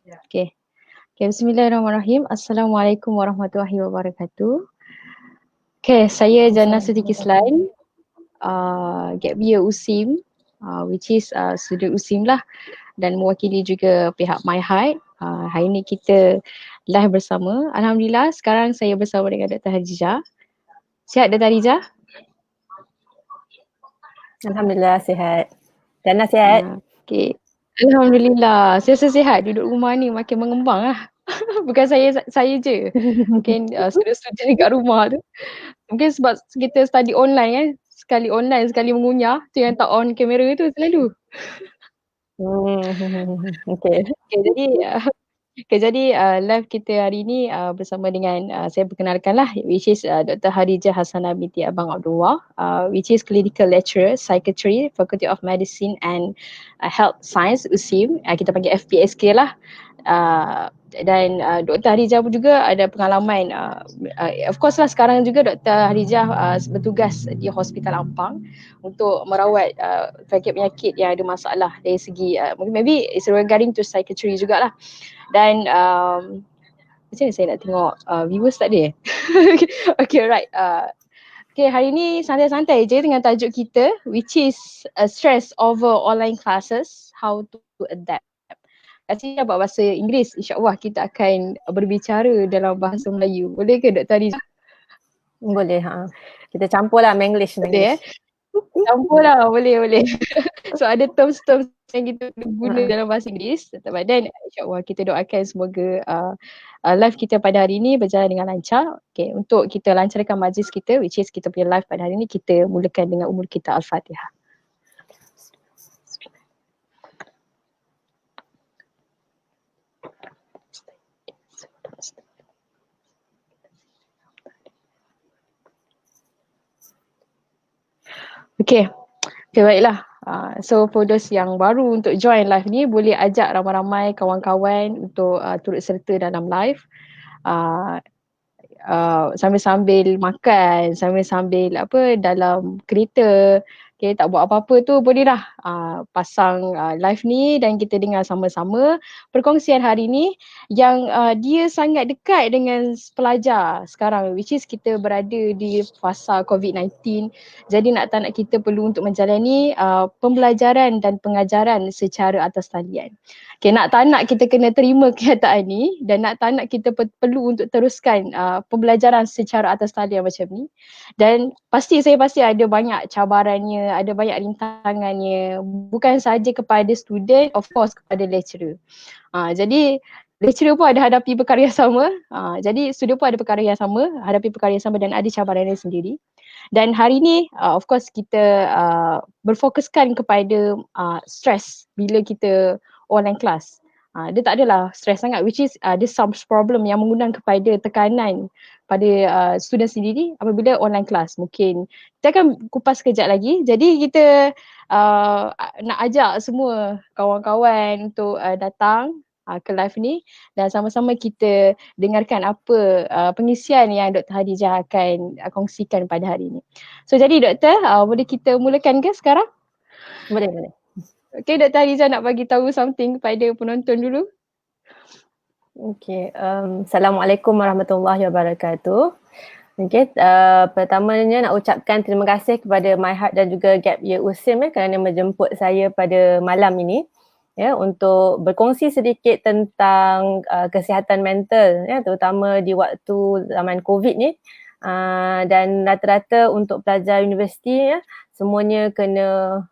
Okay. Okay, Bismillahirrahmanirrahim. Assalamualaikum warahmatullahi wabarakatuh. Okay, saya Jannah Siti Kislan, Gap Year USIM, which is student USIM lah, dan mewakili juga pihak MyHeart. Hari ini kita live bersama. Alhamdulillah, sekarang saya bersama dengan Dr. Hajijah. Sihat Dr. Hajijah? Alhamdulillah sihat. Jannah sihat? Okay. Alhamdulillah, saya sihat. Duduk rumah ni makin mengembang lah. Bukan saya je. Mungkin student-student dekat rumah tu. Mungkin sebab kita study online kan. Sekali online, sekali mengunyah. Tu yang tak on kamera tu selalu. Okay. Jadi live kita hari ni bersama dengan saya perkenalkan lah, which is Dr. Harijah Hasanah binti Abang Abdullah, which is Clinical Lecturer Psychiatry, Faculty of Medicine and Health Science USIM. Kita panggil FPSK lah. Dan Dr. Harijah pun juga ada pengalaman, of course lah sekarang juga Dr. Harijah bertugas di Hospital Ampang untuk merawat penyakit-penyakit yang ada masalah dari segi maybe it's regarding to psychiatry jugalah. Dan macam mana saya nak tengok viewers tak ada okay, right. Okay, hari ni santai-santai je dengan tajuk kita, which is stress over online classes, how to adapt. Kasih buat bahasa Inggeris, insyaAllah kita akan berbicara dalam bahasa Melayu. Boleh ke Dr. Harijah? Boleh. Kita campur lah Menglish. Boleh campur lah, boleh. So ada terms-terms yang kita guna dalam bahasa Inggeris. Dan insyaAllah kita doakan semoga live kita pada hari ini berjalan dengan lancar. Okay, untuk kita lancarkan majlis kita, which is kita punya live pada hari ini, kita mulakan dengan umur kita Al-Fatihah. Okay, baiklah. So for those yang baru untuk join live ni, boleh ajak ramai-ramai kawan-kawan untuk turut serta dalam live. Sambil-sambil makan, sambil-sambil dalam kereta, okay, tak buat apa-apa tu bolehlah pasang live ni dan kita dengar sama-sama perkongsian hari ni yang dia sangat dekat dengan pelajar sekarang, which is kita berada di fasa COVID-19. Jadi nak tak nak kita perlu untuk menjalani pembelajaran dan pengajaran secara atas talian. Okay, nak tak nak kita kena terima kenyataan ni dan nak tak nak kita perlu untuk teruskan pembelajaran secara atas talian macam ni. Dan saya pasti ada banyak cabarannya, ada banyak rintangannya, bukan sahaja kepada student, of course kepada lecturer. Jadi lecturer pun ada hadapi perkara yang sama, jadi student pun ada perkara yang sama, hadapi perkara yang sama dan ada cabarannya sendiri. Dan hari ni of course kita berfokuskan kepada stres bila kita online class. Dia tak adalah stres sangat, which is ada some problem yang mengundang kepada tekanan pada student sendiri apabila online class. Mungkin kita akan kupas sekejap lagi. Jadi kita nak ajak semua kawan-kawan untuk datang ke live ni dan sama-sama kita dengarkan apa pengisian yang Dr. Hajijah akan kongsikan pada hari ini. So jadi Doktor, boleh kita mulakan ke sekarang? Boleh. Okay, Dr. Hajijah nak bagi tahu something kepada penonton dulu. Okay, Assalamualaikum warahmatullahi wabarakatuh. Okay, pertamanya nak ucapkan terima kasih kepada MyHeart dan juga Gap Year USIM kerana menjemput saya pada malam ini untuk berkongsi sedikit tentang kesihatan mental terutama di waktu zaman COVID ni. Dan rata-rata untuk pelajar universiti semuanya kena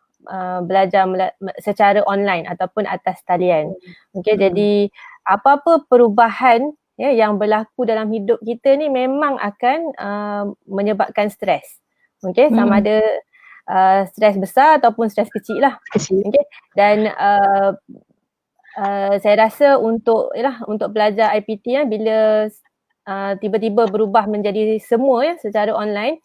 belajar secara online ataupun atas talian. Okay, jadi apa-apa perubahan yang berlaku dalam hidup kita ni memang akan menyebabkan stres. Okay, sama ada stres besar ataupun stres kecil lah. Okay, dan saya rasa untuk pelajar IPT bila tiba-tiba berubah menjadi semua secara online,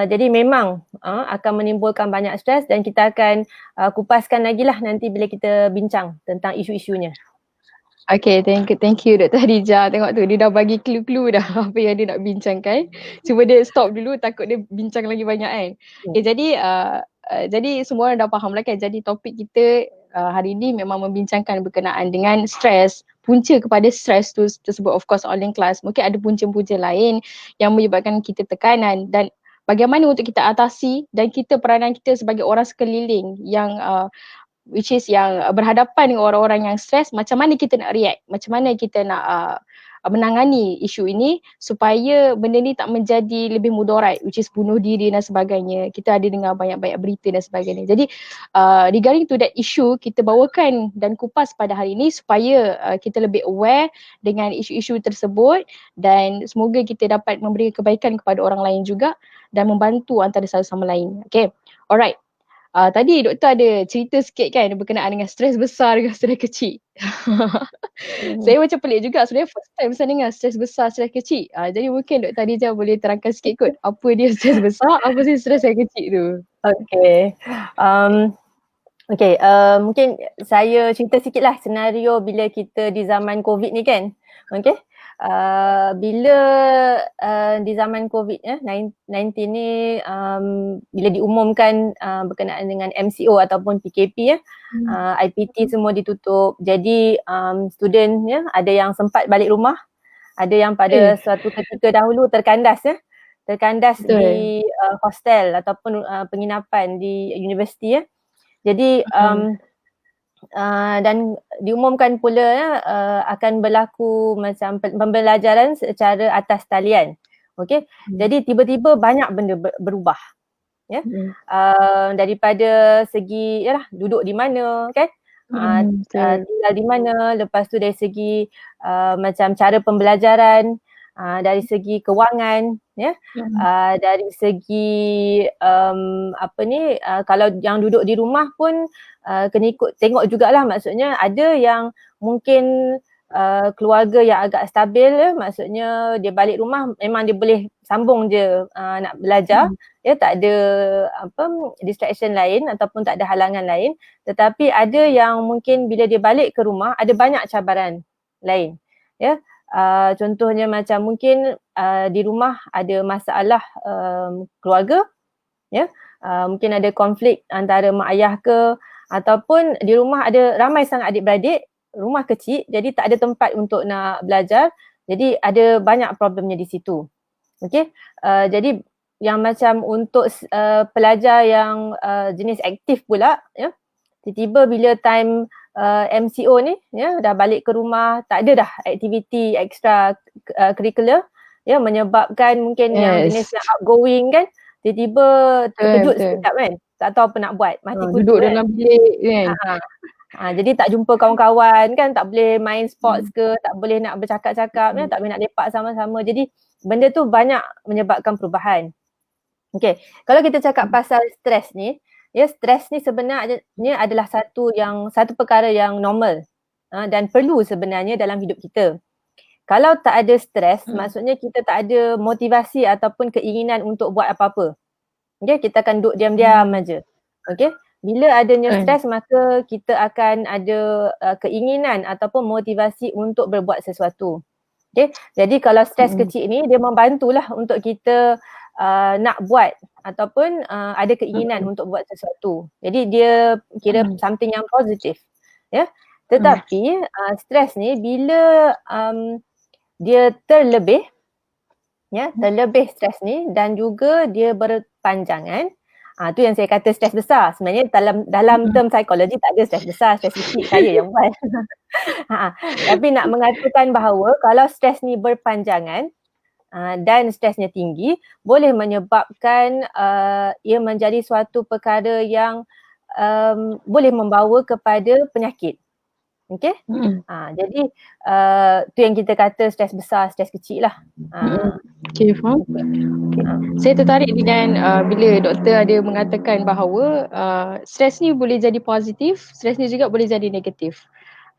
jadi memang akan menimbulkan banyak stres dan kita akan kupaskan lagi lah nanti bila kita bincang tentang isu-isunya. Okay, thank you Dr. Hajijah. Tengok tu, dia dah bagi clue-clue dah apa yang dia nak bincangkan. Cuba dia stop dulu, takut dia bincang lagi banyak kan. Okay, jadi semua orang dah faham lah kan. Jadi topik kita hari ini memang membincangkan berkenaan dengan stres. Punca kepada stres tu tersebut of course online class. Mungkin ada punca-punca lain yang menyebabkan kita tekanan dan bagaimana untuk kita atasi dan kita peranan kita sebagai orang sekeliling yang which is yang berhadapan dengan orang-orang yang stres, macam mana kita nak react, macam mana kita nak menangani isu ini supaya benda ni tak menjadi lebih mudarat, which is bunuh diri dan sebagainya. Kita ada dengar banyak-banyak berita dan sebagainya. Jadi regarding to that issue, kita bawakan dan kupas pada hari ini supaya kita lebih aware dengan isu-isu tersebut dan semoga kita dapat memberi kebaikan kepada orang lain juga dan membantu antara satu sama lain. Okay, alright. Tadi doktor ada cerita sikit kan berkenaan dengan stres besar dengan stres kecil. Saya macam pelik juga, sebenarnya first time saya dengar stres besar, stres kecil. Jadi mungkin Dr. Adija boleh terangkan sikit kot apa dia stres besar, apa sih stres yang kecil tu. Okay. Mungkin saya cerita sikit lah senario bila kita di zaman COVID ni kan. Okay. Bila di zaman COVID-19 ni bila diumumkan berkenaan dengan MCO ataupun PKP IPT semua ditutup. Jadi student ada yang sempat balik rumah, ada yang pada suatu ketika dahulu terkandas di hostel ataupun penginapan di universiti Jadi dan diumumkan pula akan berlaku macam pembelajaran secara atas talian. Okey. Jadi tiba-tiba banyak benda berubah. Daripada segi duduk di mana kan? Tinggal di mana, lepas tu dari segi macam cara pembelajaran, dari segi kewangan dari segi kalau yang duduk di rumah pun kena ikut tengok jugalah, maksudnya ada yang mungkin keluarga yang agak stabil maksudnya dia balik rumah memang dia boleh sambung je nak belajar tak ada distraction lain ataupun tak ada halangan lain. Tetapi ada yang mungkin bila dia balik ke rumah ada banyak cabaran lain contohnya macam mungkin di rumah ada masalah keluarga mungkin ada konflik antara mak ayah ke, ataupun di rumah ada ramai sangat adik-beradik, rumah kecil jadi tak ada tempat untuk nak belajar, jadi ada banyak problemnya di situ. Okey, jadi yang macam untuk pelajar yang jenis aktif pula tiba-tiba bila time MCO ni dah balik ke rumah, tak ada dah aktiviti extra curricular menyebabkan mungkin yang jenis yang outgoing kan tiba-tiba terkejut sekejap kan, tak tahu apa nak buat, mati kutu duduk dalam bilik kan. Jadi tak jumpa kawan-kawan kan, tak boleh main sports ke, tak boleh nak bercakap-cakap tak boleh nak lepak sama-sama. Jadi benda tu banyak menyebabkan perubahan. Okay, kalau kita cakap pasal stres ni, stres ni sebenarnya adalah satu perkara yang normal dan perlu sebenarnya dalam hidup kita. Kalau tak ada stres, maksudnya kita tak ada motivasi ataupun keinginan untuk buat apa-apa. Okay, kita akan duduk diam-diam aja. Okay, bila adanya stres maka kita akan ada keinginan ataupun motivasi untuk berbuat sesuatu. Okay, jadi kalau stres kecil ni dia membantulah untuk kita nak buat ataupun ada keinginan untuk buat sesuatu. Jadi dia kira something yang positif. Tetapi stres ni bila dia terlebih stres ni dan juga dia berpanjangan, tu yang saya kata stres besar. Sebenarnya dalam term psikologi tak ada stres besar, stres kecil, saya yang buat. Tapi nak mengatakan bahawa kalau stres ni berpanjangan dan stresnya tinggi, boleh menyebabkan ia menjadi suatu perkara yang boleh membawa kepada penyakit. Okay? Jadi tu yang kita kata stres besar, stres kecil lah. Okay, faham. Okay. Saya tertarik dengan bila doktor ada mengatakan bahawa stres ni boleh jadi positif, stres ni juga boleh jadi negatif.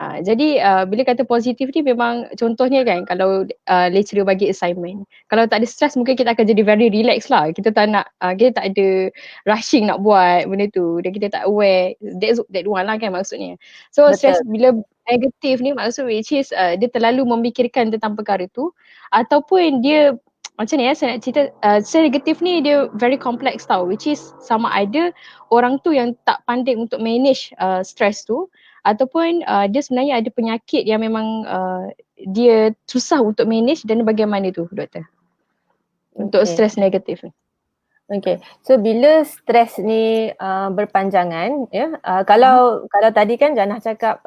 Jadi bila kata positif ni memang contohnya kan kalau lecturer bagi assignment, kalau tak ada stress mungkin kita akan jadi very relax lah, kita tak nak kita tak ada rushing nak buat benda tu dan kita tak aware, that one lah kan maksudnya. So stress bila negatif ni maksud which is dia terlalu memikirkan tentang perkara tu ataupun dia macam ni saya nak cerita, secara negatif ni dia very complex tau, which is sama ada orang tu yang tak pandai untuk manage stress tu, ataupun dia sebenarnya ada penyakit yang memang dia susah untuk manage. Dan bagaimana tu doktor untuk stress negatif ni? Okay, so bila stres ni berpanjangan, ya, kalau tadi kan Jannah cakap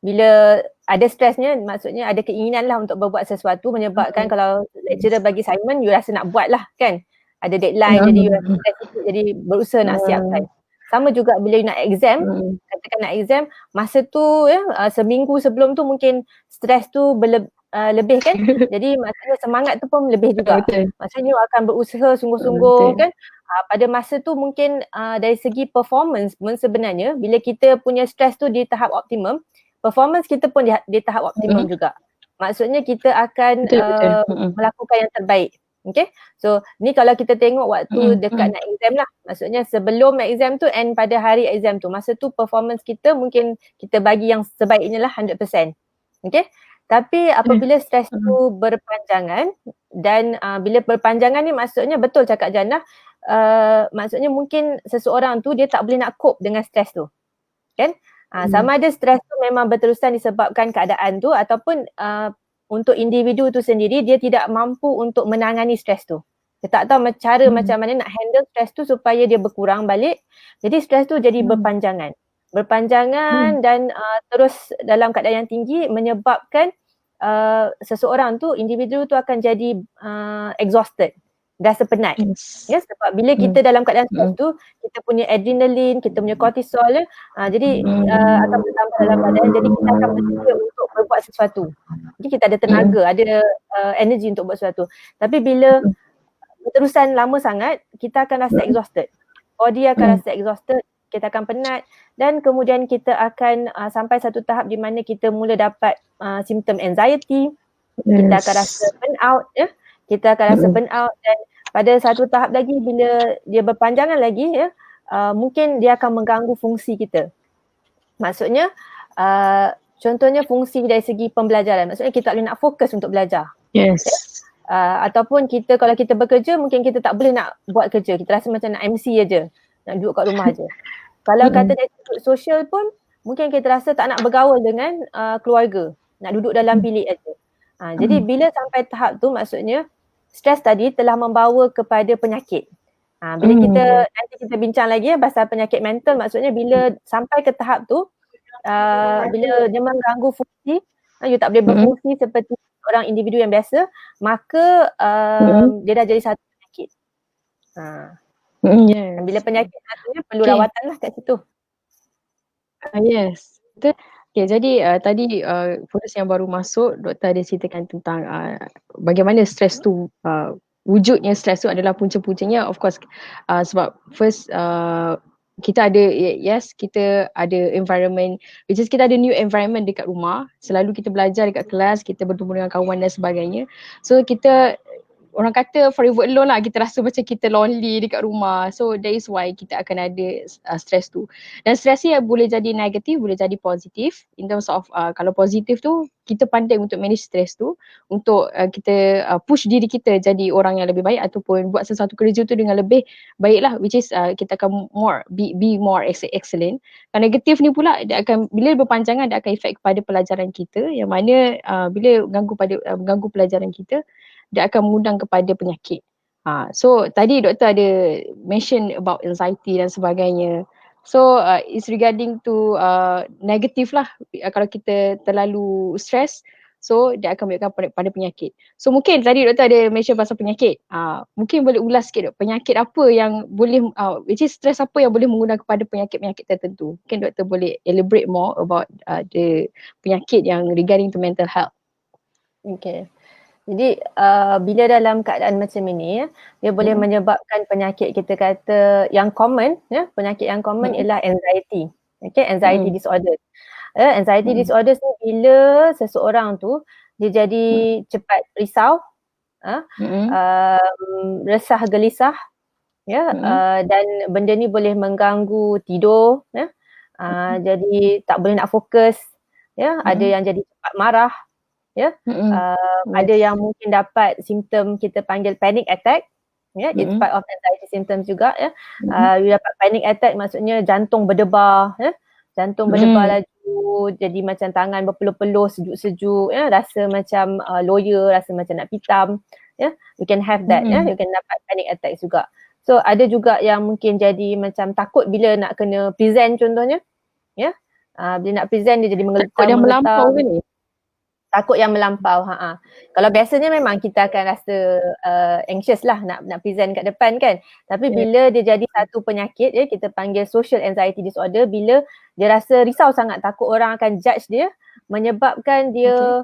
bila ada stresnya, maksudnya ada keinginan lah untuk berbuat sesuatu, menyebabkan kalau lecturer bagi assignment, you rasa nak buat lah kan, ada deadline, jadi you rasa stress sikit, jadi berusaha nak siapkan. Sama juga bila you nak exam, katakan nak exam, masa tu ya, seminggu sebelum tu mungkin stres tu lebih kan, jadi maksudnya semangat tu pun lebih juga. Maksudnya you akan berusaha sungguh-sungguh kan. Pada masa tu mungkin dari segi performance pun sebenarnya bila kita punya stres tu di tahap optimum, performance kita pun di tahap optimum juga. Maksudnya kita akan melakukan yang terbaik. Okay, so ni kalau kita tengok waktu dekat nak exam lah, maksudnya sebelum exam tu and pada hari exam tu, masa tu performance kita mungkin kita bagi yang sebaiknya lah 100%. Okay, tapi apabila stres tu berpanjangan dan bila berpanjangan ni maksudnya betul cakap Jannah, maksudnya mungkin seseorang tu dia tak boleh nak cope dengan stres tu kan. Sama ada stres tu memang berterusan disebabkan keadaan tu ataupun untuk individu tu sendiri dia tidak mampu untuk menangani stres tu. Dia tak tahu cara macam mana nak handle stres tu supaya dia berkurang balik. Jadi stres tu jadi berpanjangan dan terus dalam keadaan yang tinggi menyebabkan seseorang tu, individu tu akan jadi exhausted, rasa penat. Ya, sebab bila kita dalam keadaan stres tu, kita punya adrenalin, kita punya kortisol jadi akan bertambah dalam badan, jadi kita akan bersedia untuk berbuat sesuatu. Jadi kita ada tenaga, ada energi untuk buat sesuatu. Tapi bila berterusan lama sangat, kita akan rasa exhausted. Body akan rasa exhausted, kita akan penat dan kemudian kita akan sampai satu tahap di mana kita mula dapat simptom anxiety, kita akan rasa burnout ya. Kita akan rasa burnout dan pada satu tahap lagi bila dia berpanjangan lagi ya, mungkin dia akan mengganggu fungsi kita. Maksudnya contohnya fungsi dari segi pembelajaran, maksudnya kita tak boleh nak fokus untuk belajar. Yes. Ya? Ataupun kita kalau kita bekerja mungkin kita tak boleh nak buat kerja, kita rasa macam nak MC aja, nak duduk kat rumah aja. Kalau kata dari segi sosial pun mungkin kita rasa tak nak bergaul dengan keluarga, nak duduk dalam bilik aja. Jadi bila sampai tahap tu maksudnya stres tadi telah membawa kepada penyakit. Bila nanti kita bincang lagi pasal penyakit mental, maksudnya bila sampai ke tahap tu bila dia mengganggu fungsi, you tak boleh berfungsi seperti orang individu yang biasa, maka dia dah jadi satu penyakit. Yes. Bila penyakit maksudnya perlu rawatan lah kat situ. Yes. Betul. Okay, jadi tadi fokus yang baru masuk, doktor ada ceritakan tentang bagaimana stres tu, wujudnya stres tu adalah punca-puncanya of course sebab first kita ada, yes, kita ada environment, which is kita ada new environment dekat rumah, selalu kita belajar dekat kelas, kita bertemu dengan kawan dan sebagainya. So kita, orang kata forever alone lah, kita rasa macam kita lonely dekat rumah. So that is why kita akan ada stress tu. Dan stress ni boleh jadi negatif, boleh jadi positif. In terms of kalau positif tu, kita pandai untuk manage stress tu, untuk kita push diri kita jadi orang yang lebih baik ataupun buat sesuatu kerja tu dengan lebih baik lah, which is kita akan be more excellent. Kalau negatif ni pula, dia akan, bila berpanjangan, dia akan efek kepada pelajaran kita, yang mana bila mengganggu pelajaran kita, dia akan mengundang kepada penyakit. So tadi doktor ada mention about anxiety dan sebagainya. So it's regarding to negatif lah, kalau kita terlalu stress, so dia akan menyebabkan pada penyakit. So mungkin tadi doktor ada mention pasal penyakit. Mungkin boleh ulas sikit penyakit apa yang boleh, which is stress apa yang boleh mengundang kepada penyakit-penyakit tertentu. Mungkin doktor boleh elaborate more about the penyakit yang regarding to mental health. Okay. Jadi bila dalam keadaan macam ini dia boleh menyebabkan penyakit, kita kata yang common ya, penyakit yang common ialah anxiety. Okay, anxiety disorder. Anxiety disorders ni bila seseorang tu dia jadi cepat risau, resah gelisah ya, dan benda ni boleh mengganggu tidur ya. Jadi tak boleh nak fokus ya, ada yang jadi cepat marah ya. Ada yang mungkin dapat simptom kita panggil panic attack, ya, it's part of anxiety symptoms juga, ya. You dapat panic attack maksudnya jantung berdebar, ya. Jantung berdebar laju, jadi macam tangan berpeluh-peluh, sejuk-sejuk, ya, rasa macam loya, rasa macam nak pitam, ya. You can have that, ya. You can dapat panic attack juga. So ada juga yang mungkin jadi macam takut bila nak kena present contohnya, ya. Bila nak present dia jadi menggetar. Takut yang melampau ke ni? Takut yang melampau. Kalau biasanya memang kita akan rasa anxious lah nak present kat depan kan. Tapi bila dia jadi satu penyakit, ya, kita panggil social anxiety disorder, bila dia rasa risau sangat, takut orang akan judge dia, menyebabkan dia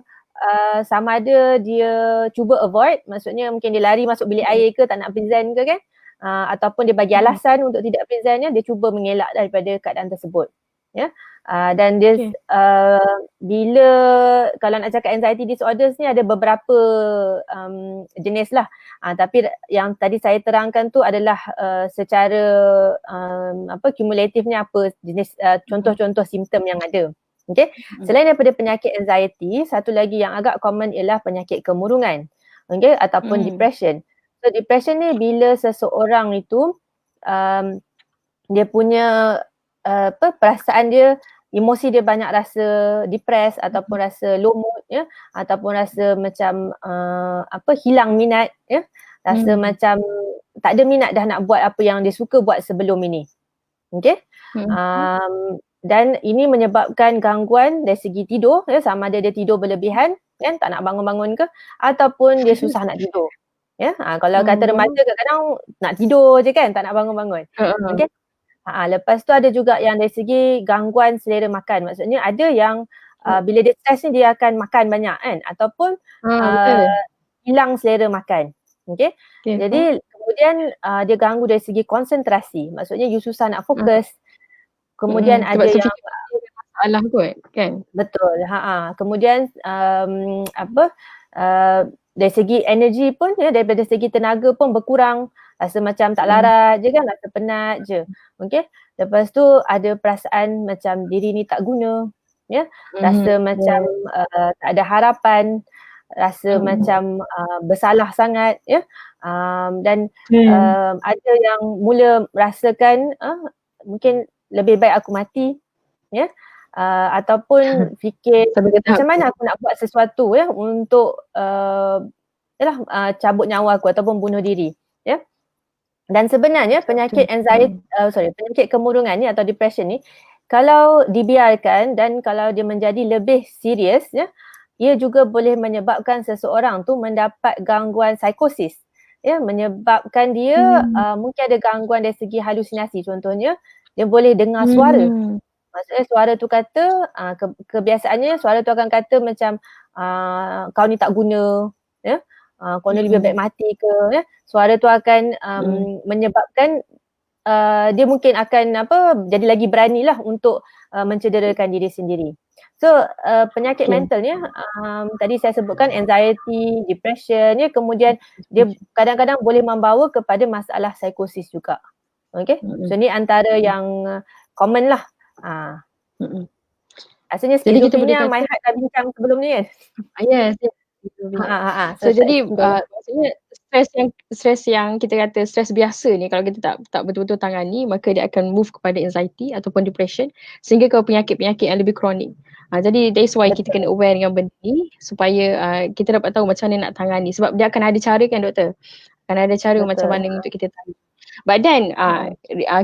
sama ada dia cuba avoid, maksudnya mungkin dia lari masuk bilik air ke, tak nak present ke kan, ataupun dia bagi alasan untuk tidak presentnya, dia cuba mengelak daripada keadaan tersebut, ya. Dan dia bila kalau nak cakap anxiety disorders ni ada beberapa jenis lah, tapi yang tadi saya terangkan tu adalah secara kumulatifnya apa jenis contoh-contoh simptom yang ada. Okay. Selain daripada penyakit anxiety, satu lagi yang agak common ialah penyakit kemurungan, okay, ataupun depression. So depression ni bila seseorang itu dia punya perasaan dia, emosi dia banyak rasa depressed ataupun rasa low mood, ya, ataupun rasa macam hilang minat, ya, rasa macam tak ada minat dah nak buat apa yang dia suka buat sebelum ini. Okey. Dan ini menyebabkan gangguan dari segi tidur, ya, sama ada dia tidur berlebihan kan, tak nak bangun-bangun ke, ataupun dia susah nak tidur. Ya, kalau kata remaja kadang-kadang nak tidur je kan, tak nak bangun-bangun. Okey. Lepas tu ada juga yang dari segi gangguan selera makan. Maksudnya ada yang bila dia stres ni dia akan makan banyak kan, ataupun hilang selera makan. Okay. Jadi kemudian dia ganggu dari segi konsentrasi. Maksudnya you susah nak fokus. Kemudian ada yang masalah kot kan. Betul. Kemudian dari segi energi pun, ya, daripada segi tenaga pun berkurang. Rasa macam tak larat je kan, rasa penat je. Okay. Lepas tu ada perasaan macam diri ni tak guna, ya. Rasa macam tak ada harapan, rasa macam bersalah sangat, ya. Dan ada yang mula merasakan mungkin lebih baik aku mati, ya. Ataupun fikir macam mana aku nak buat sesuatu, ya, untuk cabut nyawa aku ataupun bunuh diri, ya. Dan sebenarnya penyakit penyakit kemurungan ni atau depression ni, kalau dibiarkan dan kalau dia menjadi lebih serius, ya, ia juga boleh menyebabkan seseorang tu mendapat gangguan psikosis, ya, menyebabkan dia mungkin ada gangguan dari segi halusinasi. Contohnya dia boleh dengar suara. Maksudnya suara tu kata kebiasaannya suara tu akan kata macam kau ni tak guna, ya. Kau ni lebih baik mati ke, ya. Suara tu akan menyebabkan dia mungkin akan jadi lagi beranilah untuk mencederakan diri sendiri. So penyakit mental ni tadi saya sebutkan anxiety, depression, ya, kemudian dia kadang-kadang boleh membawa kepada masalah psikosis juga. Okay. So ni antara yang common lah. Rasanya skizofrenia My Heart dah bincang sebelum ni kan. Yes. So jadi maksudnya stres yang kita kata stres biasa ni, kalau kita tak betul-betul tangani, maka dia akan move kepada anxiety ataupun depression sehingga ke penyakit-penyakit yang lebih kronik. Jadi that's why kita kena aware dengan benda ni supaya kita dapat tahu macam mana nak tangani, sebab dia akan ada cara kan doktor, akan ada cara macam mana untuk kita tangani. But then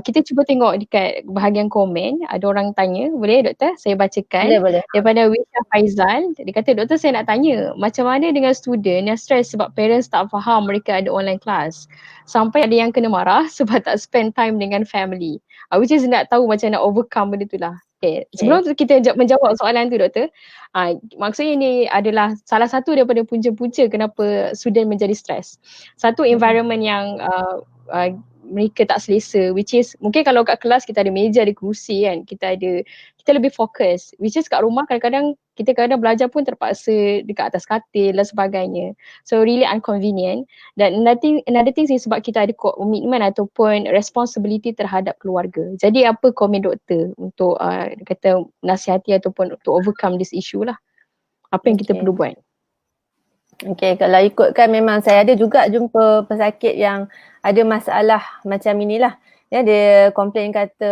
kita cuba tengok dekat bahagian komen, ada orang tanya, boleh doktor saya bacakan? Boleh. Daripada Wisha Faizal, dia kata doktor saya nak tanya, macam mana dengan student yang stres sebab parents tak faham mereka ada online class, sampai ada yang kena marah sebab tak spend time dengan family, which is nak tahu macam nak overcome benda tu lah. Okay. Sebelum tu kita menjawab soalan tu doktor, maksudnya ni adalah salah satu daripada punca-punca kenapa student menjadi stres. Satu, environment yang mereka tak selesa, which is mungkin kalau kat kelas kita ada meja, ada kerusi kan, kita lebih fokus, which is kat rumah kadang-kadang kita belajar pun terpaksa dekat atas katil dan sebagainya, so really inconvenient. Dan another thing is sebab kita ada komitmen ataupun responsibility terhadap keluarga. Jadi apa komen doktor untuk kata nasihati ataupun untuk overcome this issue lah, apa yang kita perlu buat? Okay, kalau ikutkan memang saya ada juga jumpa pesakit yang ada masalah macam inilah. Ya, dia komplain kata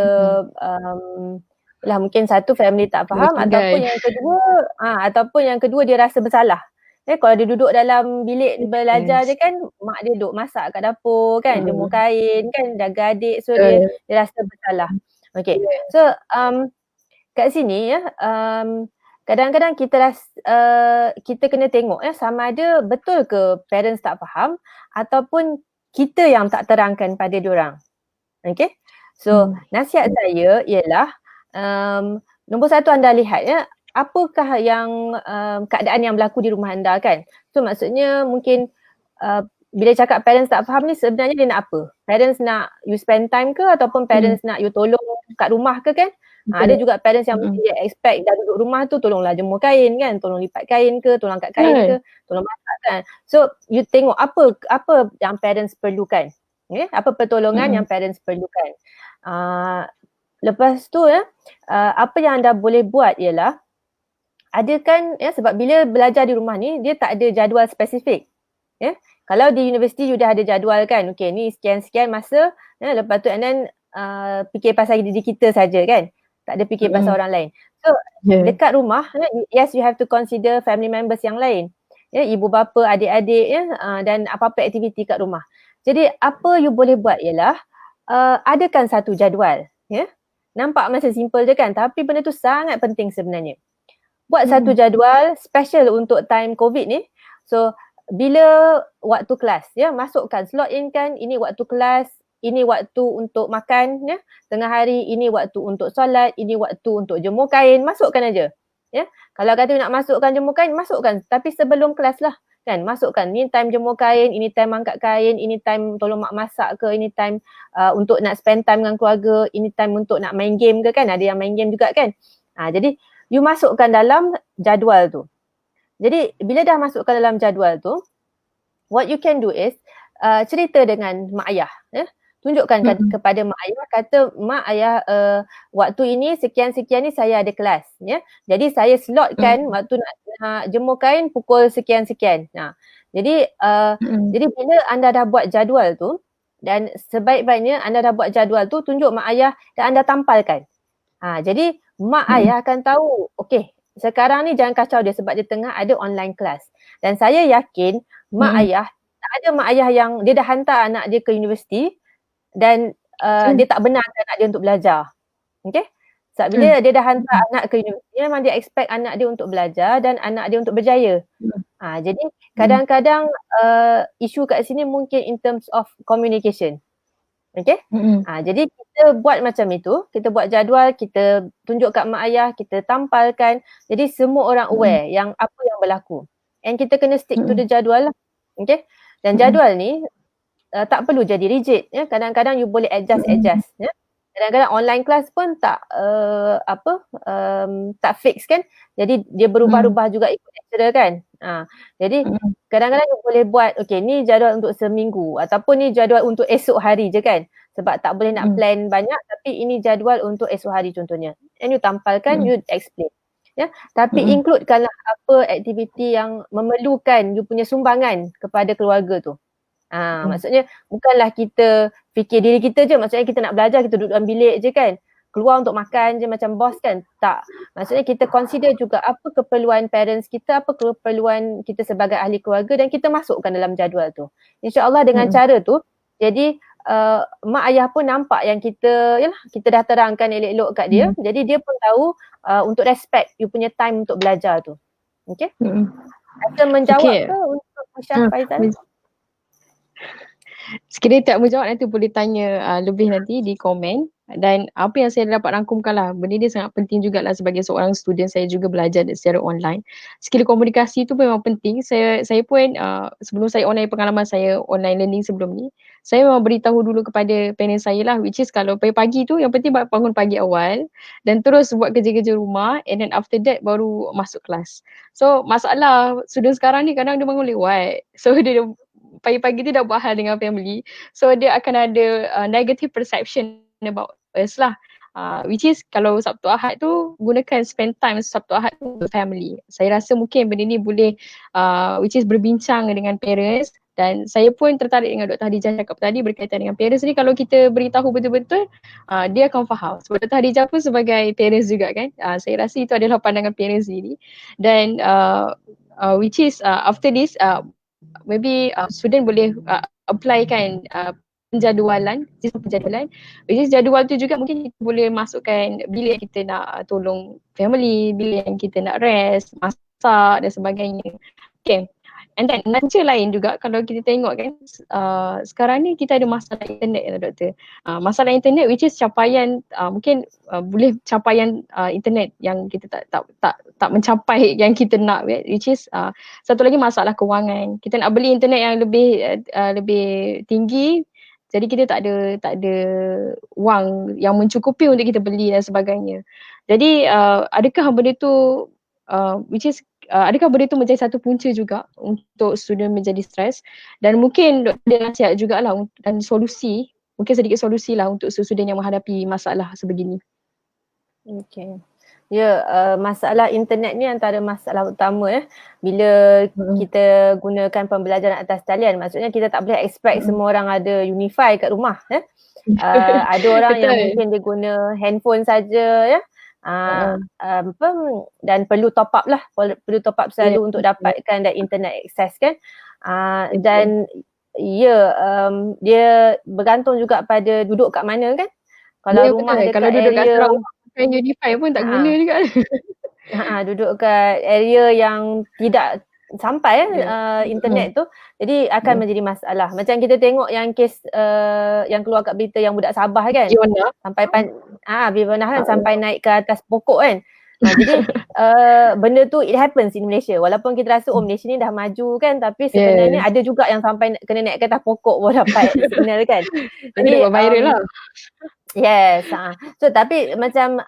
lah mungkin satu family tak Kena faham tinggal. ataupun yang kedua dia rasa bersalah. Ya, kalau dia duduk dalam bilik belajar Yes. dia kan mak dia duduk masak kat dapur kan, jemur kain kan, jaga adik, so dia rasa bersalah. Okay. So kat sini ya kadang-kadang kita kena tengok ya sama ada betul ke parents tak faham ataupun kita yang tak terangkan pada diorang. Okay. So nasihat saya ialah nombor satu anda lihat ya apakah yang keadaan yang berlaku di rumah anda kan. So maksudnya mungkin bila cakap parents tak faham ni sebenarnya dia nak apa? Parents nak you spend time ke ataupun parents nak you tolong kat rumah ke kan? Ada juga parents yang mungkin dia expect dah duduk rumah tu tolonglah jemur kain kan, tolong lipat kain ke, tolong angkat kain ke, tolong masak kan. So you tengok apa yang parents perlukan. Okay? Apa pertolongan yang parents perlukan. Lepas tu ya, apa yang anda boleh buat ialah ada kan ya sebab bila belajar di rumah ni dia tak ada jadual spesifik. Ya. Kalau di universiti you dah ada jadual kan, okay ni sekian-sekian masa ya, lepas tu and then fikir pasal diri kita saja kan. Tak ada fikir pasal orang lain. So dekat rumah, yes you have to consider family members yang lain. Ya, ibu bapa, adik-adik ya, dan apa-apa aktiviti kat rumah. Jadi apa you boleh buat ialah adakan satu jadual. Ya. Nampak macam simple je kan, tapi benda tu sangat penting sebenarnya. Buat satu jadual special untuk time COVID ni. So bila waktu kelas ya, masukkan slot in kan, ini waktu kelas, ini waktu untuk makan ya, tengah hari ini waktu untuk solat, ini waktu untuk jemur kain, masukkan aja. Ya. Kalau kata nak masukkan jemur kain, masukkan tapi sebelum kelas lah kan, masukkan ni time jemur kain, ini time angkat kain, ini time tolong mak masak ke, ini time untuk nak spend time dengan keluarga, ini time untuk nak main game ke kan, ada yang main game juga kan. Jadi you masukkan dalam jadual tu. Jadi bila dah masukkan dalam jadual tu, what you can do is cerita dengan mak ayah ya. Tunjukkan kepada mak ayah, kata mak ayah waktu ini sekian-sekian ni saya ada kelas ya. Jadi saya slotkan waktu nak jemur kain pukul sekian-sekian. Jadi jadi bila anda dah buat jadual tu dan sebaik-baiknya anda dah buat jadual tu, tunjuk mak ayah dan anda tampalkan. Jadi mak ayah akan tahu, okey, sekarang ni jangan kacau dia sebab dia tengah ada online class. Dan saya yakin mak ayah, tak ada mak ayah yang dia dah hantar anak dia ke universiti dan dia tak benarkan anak dia untuk belajar. Okay? Sebab bila dia dah hantar anak ke universiti, memang dia expect anak dia untuk belajar dan anak dia untuk berjaya. Jadi kadang-kadang isu kat sini mungkin in terms of communication. Okay? Jadi kita buat macam itu, kita buat jadual, kita tunjuk kat mak ayah, kita tampalkan. Jadi semua orang aware yang apa yang berlaku. And kita kena stick to the jadual lah. Okay? Dan jadual ni tak perlu jadi rigid. Ya? Kadang-kadang you boleh adjust. Ya? Kadang-kadang online class pun tak tak fix kan. Jadi dia berubah-ubah juga ikut lecturer kan. Jadi kadang-kadang you boleh buat, okay ni jadual untuk seminggu ataupun ni jadual untuk esok hari je kan. Sebab tak boleh nak plan banyak tapi ini jadual untuk esok hari contohnya. And you tampalkan, you explain. Ya, tapi includekanlah apa aktiviti yang memerlukan you punya sumbangan kepada keluarga tu. Maksudnya bukanlah kita fikir diri kita je, maksudnya kita nak belajar kita duduk dalam bilik je kan. Keluar untuk makan je macam bos kan. Tak. Maksudnya kita consider juga apa keperluan parents kita, apa keperluan kita sebagai ahli keluarga dan kita masukkan dalam jadual tu. InsyaAllah dengan cara tu, jadi mak ayah pun nampak yang kita dah terangkan elok-elok kat dia. Jadi dia pun tahu untuk respect you punya time untuk belajar tu. Okay? Ada menjawab ke untuk Syah Faizal? Sekiranya tak menjawab nanti boleh tanya lebih nanti di komen. Dan apa yang saya dapat rangkumkan lah, benda dia sangat penting jugalah sebagai seorang student, saya juga belajar secara online. Skill komunikasi tu memang penting. Saya pun sebelum saya online, pengalaman saya online learning sebelum ni, saya memang beritahu dulu kepada parents saya lah, which is kalau pagi-pagi tu yang penting bangun pagi awal dan terus buat kerja-kerja rumah and then after that baru masuk kelas. So masalah student sekarang ni kadang dia bangun lewat. So dia pagi-pagi tu dah buat hal dengan family. So dia akan ada negative perception about us lah. Which is kalau Sabtu Ahad tu gunakan spend time Sabtu Ahad tu untuk family. Saya rasa mungkin benda ni boleh which is berbincang dengan parents, dan saya pun tertarik dengan Dr. Hadijah cakap tadi berkaitan dengan parents ni, kalau kita beritahu betul-betul dia akan faham. Sebab Dr. Hadijah pun sebagai parents juga kan. Saya rasa itu adalah pandangan parents sendiri. Dan which is after this maybe student boleh apply kan penjadualan, sistem penjadualan. Which is jadual tu juga mungkin kita boleh masukkan bila yang kita nak tolong family, bila yang kita nak rest, masak dan sebagainya. Okay. And then nature lain juga kalau kita tengok kan sekarang ni kita ada masalah internet ya doktor. Masalah internet which is capaian mungkin boleh capaian internet yang kita tak mencapai yang kita nak, which is satu lagi masalah kewangan. Kita nak beli internet yang lebih tinggi, jadi kita tak ada wang yang mencukupi untuk kita beli dan sebagainya. Jadi adakah benda tu which is adakah benda tu menjadi satu punca juga untuk student menjadi stres, dan mungkin doktor nasihat jugalah dan solusi, mungkin sedikit solusi lah untuk student yang menghadapi masalah sebegini. Okay. Ya, masalah internet ni antara masalah utama bila kita gunakan pembelajaran atas talian. Maksudnya kita tak boleh expect semua orang ada Unify kat rumah. Ada orang yang mungkin dia guna handphone saja dan perlu top up lah, perlu top up selalu untuk dapatkan that internet access kan. Dan dia bergantung juga pada duduk kat mana kan. Kalau rumah dekat kalau duduk kat area pakai Unify pun tak guna juga. Duduk kat area yang tidak sampai internet tu, jadi akan menjadi masalah. Macam kita tengok yang kes yang keluar kat berita yang budak Sabah kan, sampai Bivana kan sampai naik ke atas pokok kan. Jadi benda tu it happens in Malaysia. Walaupun kita rasa Malaysia ni dah maju kan, tapi sebenarnya ada juga yang sampai kena naik ke atas pokok baru dapat signal kan. Jadi viral lah. Yes. So tapi macam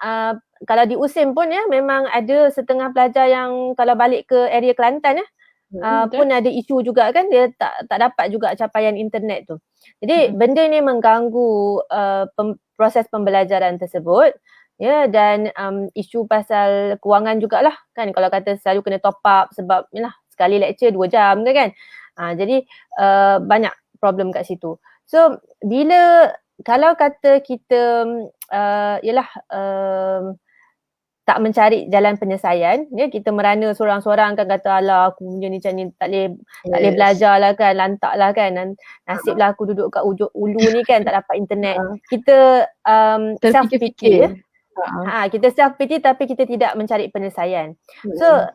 kalau di USIM pun memang ada setengah pelajar yang kalau balik ke area Kelantan pun ada isu juga kan, dia tak dapat juga capaian internet tu. Jadi benda ni mengganggu proses pembelajaran tersebut. Dan isu pasal kewangan jugalah kan, kalau kata selalu kena top up sebab sekali lecture 2 jam ke kan. Jadi banyak problem kat situ. So kalau kata kita tak mencari jalan penyelesaian, kita merana seorang-seorang kan, kata alah aku punya ni macam ni tak boleh belajar lah kan, lantak lah kan, nasib lah aku duduk kat ulu ni kan tak dapat internet. Kita self pity kita self pity tapi kita tidak mencari penyelesaian. So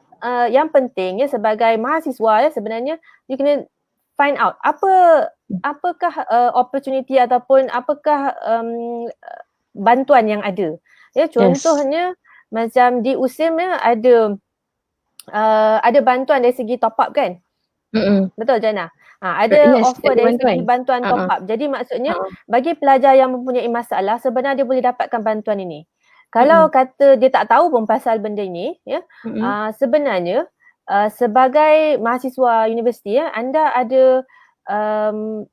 yang penting sebagai mahasiswa sebenarnya you kena find out apakah opportunity ataupun apakah bantuan yang ada. Contohnya macam di USIM ada bantuan dari segi top up kan. Betul Jana? Ada offer dari segi bantuan top up. Jadi maksudnya bagi pelajar yang mempunyai masalah sebenarnya dia boleh dapatkan bantuan ini. Kalau kata dia tak tahu pun pasal benda ini sebenarnya sebagai mahasiswa universiti anda ada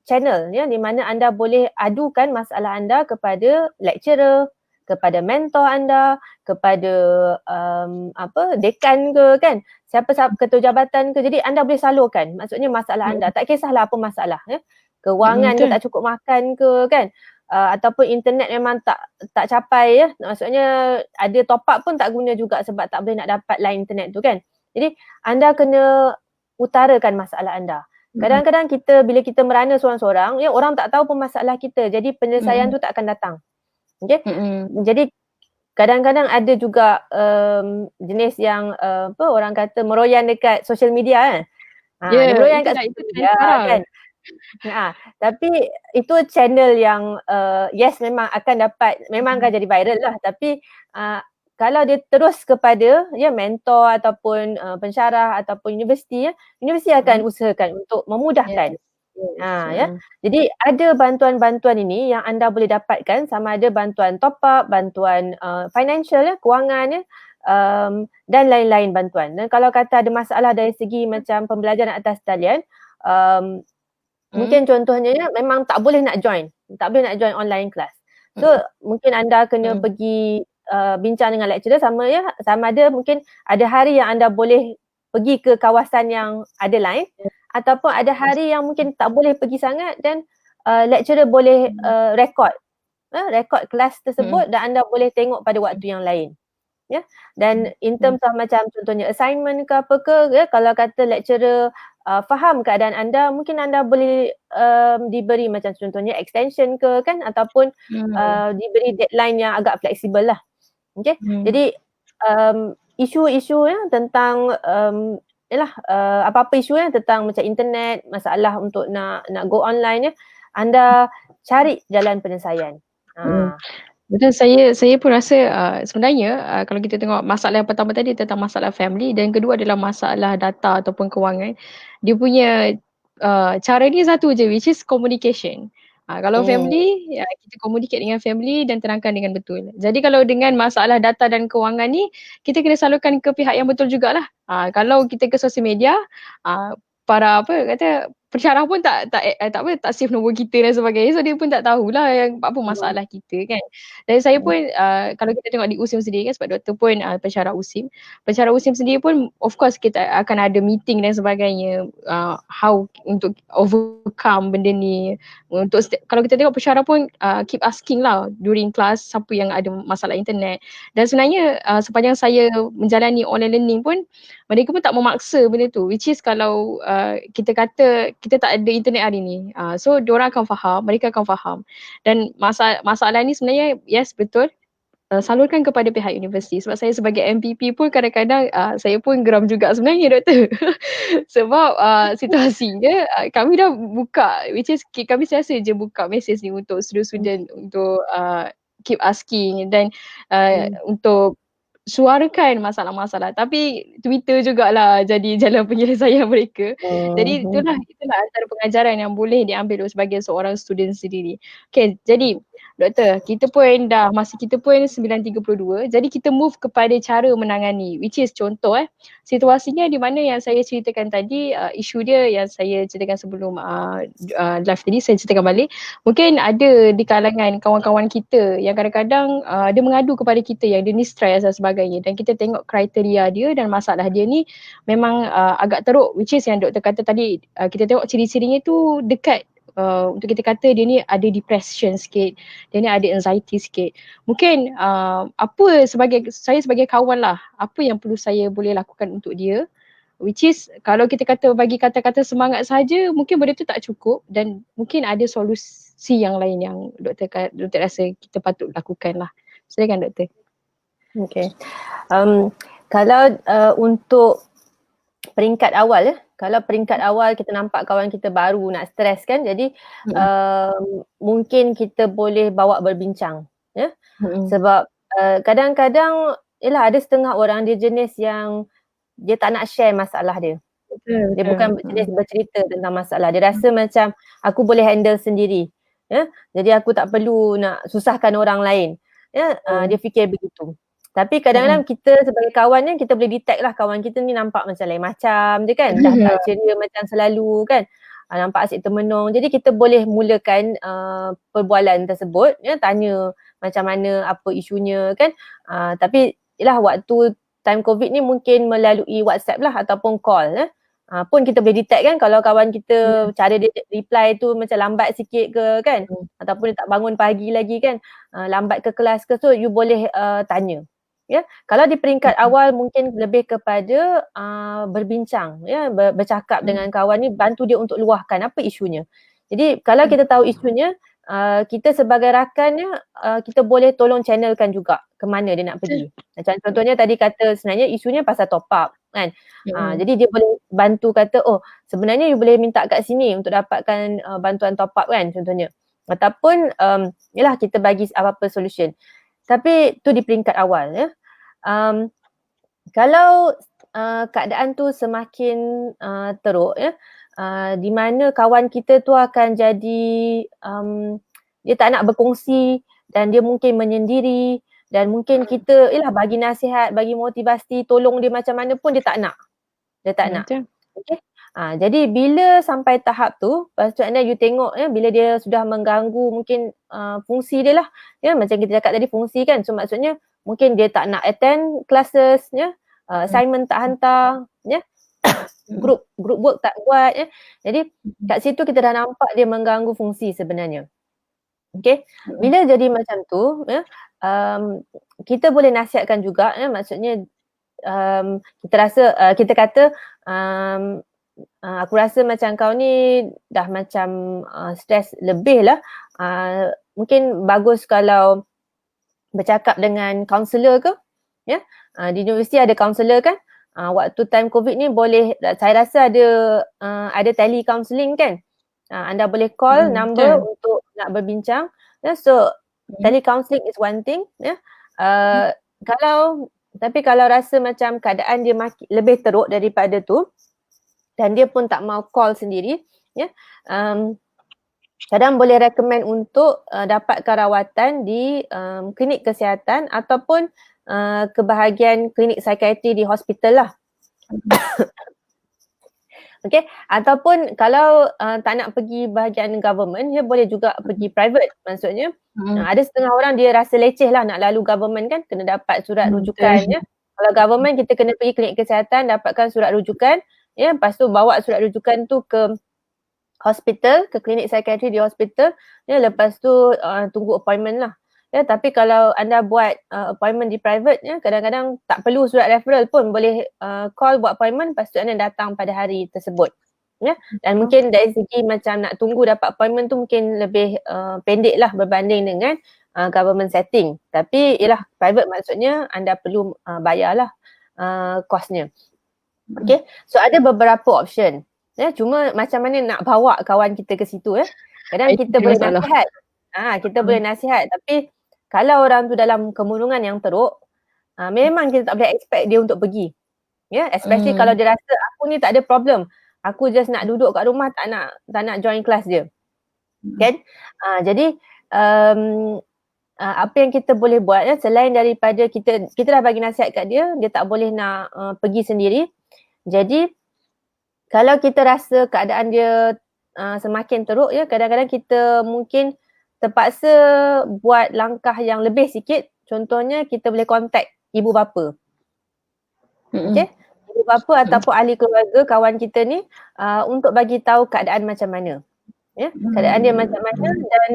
channel di mana anda boleh adukan masalah anda kepada lecturer, kepada mentor anda, kepada dekan ke kan, siapa ketua jabatan ke. Jadi anda boleh salurkan maksudnya masalah anda, tak kisahlah apa masalah kewangan ke, tak cukup makan ke kan, ataupun internet memang tak capai maksudnya ada top up pun tak guna juga sebab tak boleh nak dapat line internet tu kan. Jadi anda kena utarakan masalah anda. Kadang-kadang bila kita merana seorang-seorang orang tak tahu pun masalah kita, jadi penyelesaian tu tak akan datang. Okay? Jadi kadang-kadang ada juga jenis yang orang kata meroyan dekat social media meroyan kat social media kan. Tapi itu channel yang yes memang akan jadi viral lah, tapi kalau dia terus kepada mentor ataupun pensyarah ataupun universiti akan usahakan untuk memudahkan. Jadi ada bantuan-bantuan ini yang anda boleh dapatkan, sama ada bantuan top up, bantuan financial kewangan dan lain-lain bantuan. Dan kalau kata ada masalah dari segi macam pembelajaran atas talian, mungkin contohnya memang tak boleh nak join online class. So mungkin anda kena pergi bincang dengan lecturer sama ada mungkin ada hari yang anda boleh pergi ke kawasan yang ada lain ataupun ada hari yang mungkin tak boleh pergi sangat dan lecturer boleh rekod kelas tersebut dan anda boleh tengok pada waktu yang lain. Ya. Dan in terms of macam contohnya assignment ke apa ke, kalau kata lecturer faham keadaan anda, mungkin anda boleh diberi macam contohnya extension ke kan, ataupun diberi deadline yang agak fleksibel lah. Okay. Jadi isu-isu tentang apa-apa isu tentang macam internet, masalah untuk nak go online anda cari jalan penyelesaian. Betul, saya pun rasa sebenarnya kalau kita tengok masalah yang pertama tadi tentang masalah family dan kedua adalah masalah data ataupun kewangan, dia punya cara ni satu je, which is communication. Kalau family, kita communicate dengan family dan terangkan dengan betul. Jadi kalau dengan masalah data dan kewangan ni, kita kena salurkan ke pihak yang betul jugalah. Kalau kita ke sosial media, para pensyarah pun tak save nombor kita dan sebagainya, so dia pun tak tahulah yang apa masalah kita kan. Dan saya pun kalau kita tengok di USIM sendiri kan, sebab doktor pun pensyarah USIM sendiri pun of course kita akan ada meeting dan sebagainya, how untuk overcome benda ni. Untuk kalau kita tengok pensyarah pun keep asking lah during class siapa yang ada masalah internet. Dan sebenarnya sepanjang saya menjalani online learning pun mereka pun tak memaksa benda tu, which is kalau kita kata kita tak ada internet hari ni, so diorang akan faham, mereka akan faham. Dan masalah ni sebenarnya yes betul, salurkan kepada pihak universiti. Sebab saya sebagai MPP pun kadang-kadang saya pun geram juga sebenarnya doktor. Sebab situasinya kami dah buka, which is kami sentiasa je buka mesej ni untuk student-student untuk keep asking dan untuk suarakan masalah-masalah, tapi Twitter jugalah jadi jalan penyelesaian mereka. Jadi itulah antara pengajaran yang boleh diambil sebagai seorang student sendiri. Okay, jadi doktor, masa kita pun 9.32, jadi kita move kepada cara menangani, which is contoh situasinya di mana yang saya ceritakan tadi, isu dia yang saya ceritakan sebelum live tadi, saya ceritakan balik. Mungkin ada di kalangan kawan-kawan kita yang kadang-kadang dia mengadu kepada kita yang dia ni stres dan sebagainya, dan kita tengok kriteria dia dan masalah dia ni memang agak teruk, which is yang doktor kata tadi, kita tengok ciri-cirinya tu dekat untuk kita kata dia ni ada depression sikit, dia ni ada anxiety sikit. Mungkin saya sebagai kawan lah, apa yang perlu saya boleh lakukan untuk dia, which is kalau kita kata bagi kata-kata semangat saja, mungkin benda tu tak cukup dan mungkin ada solusi yang lain yang doktor rasa kita patut lakukan lah. Silakan doktor. Okay. Kalau untuk peringkat awal kalau peringkat awal kita nampak kawan kita baru nak stres kan, jadi mungkin kita boleh bawa berbincang sebab kadang-kadang ada setengah orang dia jenis yang dia tak nak share masalah dia. Dia bukan jenis bercerita tentang masalah. Dia rasa macam aku boleh handle sendiri. Jadi aku tak perlu nak susahkan orang lain. Dia fikir begitu. Tapi kadang-kadang kita sebagai kawan ni, kita boleh detect lah kawan kita ni nampak macam lain macam je kan. Dah tak ceria macam selalu kan. Nampak asyik termenung. Jadi kita boleh mulakan perbualan tersebut. Tanya macam mana, apa isunya kan. Tapi waktu time COVID ni mungkin melalui WhatsApp lah ataupun call. Pun kita boleh detect kan kalau kawan kita cara dia reply tu macam lambat sikit ke kan. Ataupun dia tak bangun pagi lagi kan. Lambat ke kelas ke. So you boleh tanya. Kalau di peringkat awal mungkin lebih kepada berbincang, bercakap dengan kawan ni, bantu dia untuk luahkan apa isunya. Jadi kalau kita tahu isunya, kita sebagai rakan kita boleh tolong channelkan juga ke mana dia nak pergi. Macam contohnya tadi kata sebenarnya isunya pasal top up kan. Jadi dia boleh bantu kata, oh sebenarnya you boleh minta kat sini untuk dapatkan bantuan top up kan contohnya. Ataupun kita bagi apa-apa solution. Tapi tu di peringkat awal kalau keadaan tu semakin teruk di mana kawan kita tu akan jadi dia tak nak berkongsi dan dia mungkin menyendiri dan mungkin kita bagi nasihat, bagi motivasi, tolong dia macam mana pun dia tak nak. Okay? Jadi bila sampai tahap tu, maksudnya you tengok bila dia sudah mengganggu mungkin fungsi dia lah. Macam kita cakap tadi fungsi kan. So maksudnya mungkin dia tak nak attend classes, assignment tak hantar, group work tak buat. Jadi kat situ kita dah nampak dia mengganggu fungsi sebenarnya. Okay. Bila jadi macam tu, kita boleh nasihatkan juga, maksudnya kita kata aku rasa macam kau ni dah macam stres lebih lah. Mungkin bagus kalau bercakap dengan kaunselor ke. Di universiti ada kaunselor kan. Waktu time COVID ni boleh, saya rasa ada tele counselling kan. Anda boleh call number untuk nak berbincang. So tele counselling is one thing. Tapi kalau rasa macam keadaan dia lebih teruk daripada tu dan dia pun tak mau call sendiri, kadang boleh recommend untuk dapatkan rawatan di klinik kesihatan ataupun ke bahagian klinik psikiatri di hospital lah. Okay, ataupun kalau tak nak pergi bahagian government, dia boleh juga pergi private. Maksudnya ada setengah orang dia rasa leceh lah nak lalu government kan, kena dapat surat rujukan. Kalau government kita kena pergi klinik kesihatan, dapatkan surat rujukan, lepas tu bawa surat rujukan tu ke hospital, ke klinik psikiatri di hospital, lepas tu tunggu appointment lah. Tapi kalau anda buat appointment di private, kadang-kadang tak perlu surat referral pun, boleh call buat appointment, lepas tu anda datang pada hari tersebut. Dan mungkin dari segi macam nak tunggu dapat appointment tu mungkin lebih pendek lah berbanding dengan government setting. Tapi ialah private maksudnya anda perlu bayar lah kosnya. Okay, so ada beberapa option. Cuma macam mana nak bawa kawan kita ke situ. Kadang kita boleh nasihat. Kita boleh nasihat, tapi kalau orang tu dalam kemurungan yang teruk, memang kita tak boleh expect dia untuk pergi. Especially kalau dia rasa aku ni tak ada problem. Aku just nak duduk kat rumah, tak nak join kelas dia. Kan? Jadi apa yang kita boleh buat selain daripada kita dah bagi nasihat kat dia, dia tak boleh nak pergi sendiri. Jadi kalau kita rasa keadaan dia semakin teruk, kadang-kadang kita mungkin terpaksa buat langkah yang lebih sikit. Contohnya kita boleh contact ibu bapa. Okay? Ibu bapa ataupun ahli keluarga kawan kita ni untuk bagi tahu keadaan macam mana. Keadaan dia macam mana dan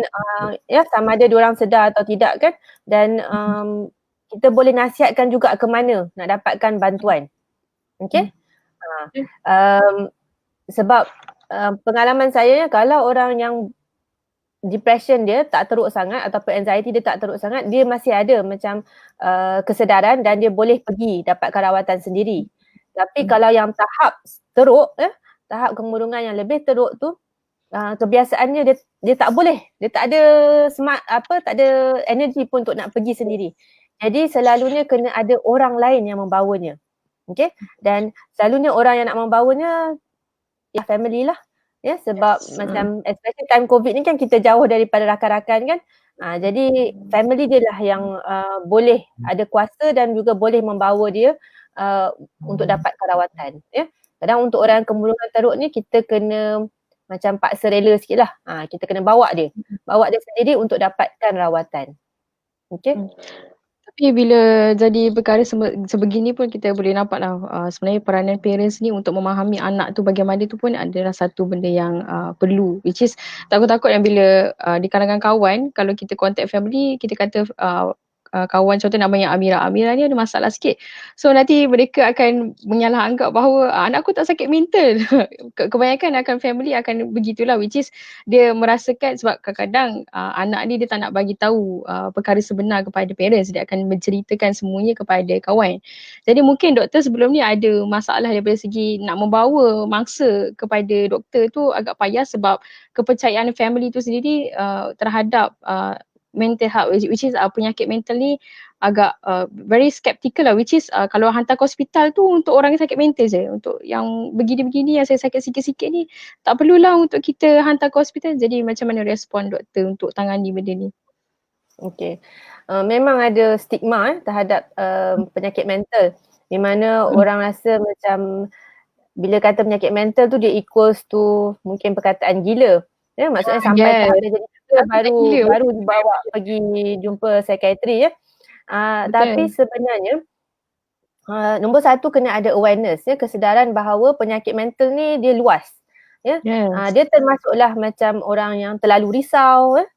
sama ada diorang sedar atau tidak kan. Dan kita boleh nasihatkan juga ke mana nak dapatkan bantuan. Okay? Sebab pengalaman saya kalau orang yang depression dia tak teruk sangat ataupun anxiety dia tak teruk sangat, dia masih ada macam kesedaran dan dia boleh pergi dapatkan rawatan sendiri. Tapi kalau yang tahap teruk, tahap kemurungan yang lebih teruk tu, kebiasaannya dia tak boleh, dia tak ada tak ada energi pun untuk nak pergi sendiri. Jadi selalunya kena ada orang lain yang membawanya. Okay? Dan selalunya orang yang nak membawanya family lah. Sebab macam especially time COVID ni kan kita jauh daripada rakan-rakan kan. Jadi family dia lah yang boleh ada kuasa dan juga boleh membawa dia untuk dapatkan rawatan. Kadang untuk orang kemurungan teruk ni kita kena macam paksa rela sikit lah. Kita kena bawa dia sendiri untuk dapatkan rawatan. Okay. Tapi bila jadi perkara sebegini pun kita boleh nampak lah sebenarnya peranan parents ni untuk memahami anak tu bagaimana tu pun adalah satu benda yang perlu, which is takut-takut yang bila di kalangan kawan kalau kita contact family kita kata kawan contoh namanya Amira ni ada masalah sikit, so nanti mereka akan menyalah-anggap bahawa anak aku tak sakit mental. Kebanyakan akan family akan begitulah, which is dia merasakan sebab kadang-kadang anak ni dia tak nak bagi tahu perkara sebenar kepada parents, dia akan menceritakan semuanya kepada kawan. Jadi mungkin doktor sebelum ni ada masalah daripada segi nak membawa mangsa kepada doktor tu agak payah sebab kepercayaan family tu sendiri terhadap mental health, which is penyakit mental ni agak very skeptical lah, which is kalau hantar ke hospital tu untuk orang yang sakit mental je, untuk yang begini-begini yang saya sakit sikit-sikit ni tak perlulah untuk kita hantar ke hospital. Jadi macam mana respon doktor untuk tangani benda ni? Okay, memang ada stigma terhadap penyakit mental di mana orang rasa macam bila kata penyakit mental tu dia equals to mungkin perkataan gila. Ya, maksudnya sampai Yes. tahap dia jadi gila Gila. baru dibawa pergi jumpa psikiatri ya. Tapi sebenarnya nombor satu kena ada awareness ya, kesedaran bahawa penyakit mental ni dia luas. Ya. Yes. Dia termasuklah macam orang yang terlalu risau ya.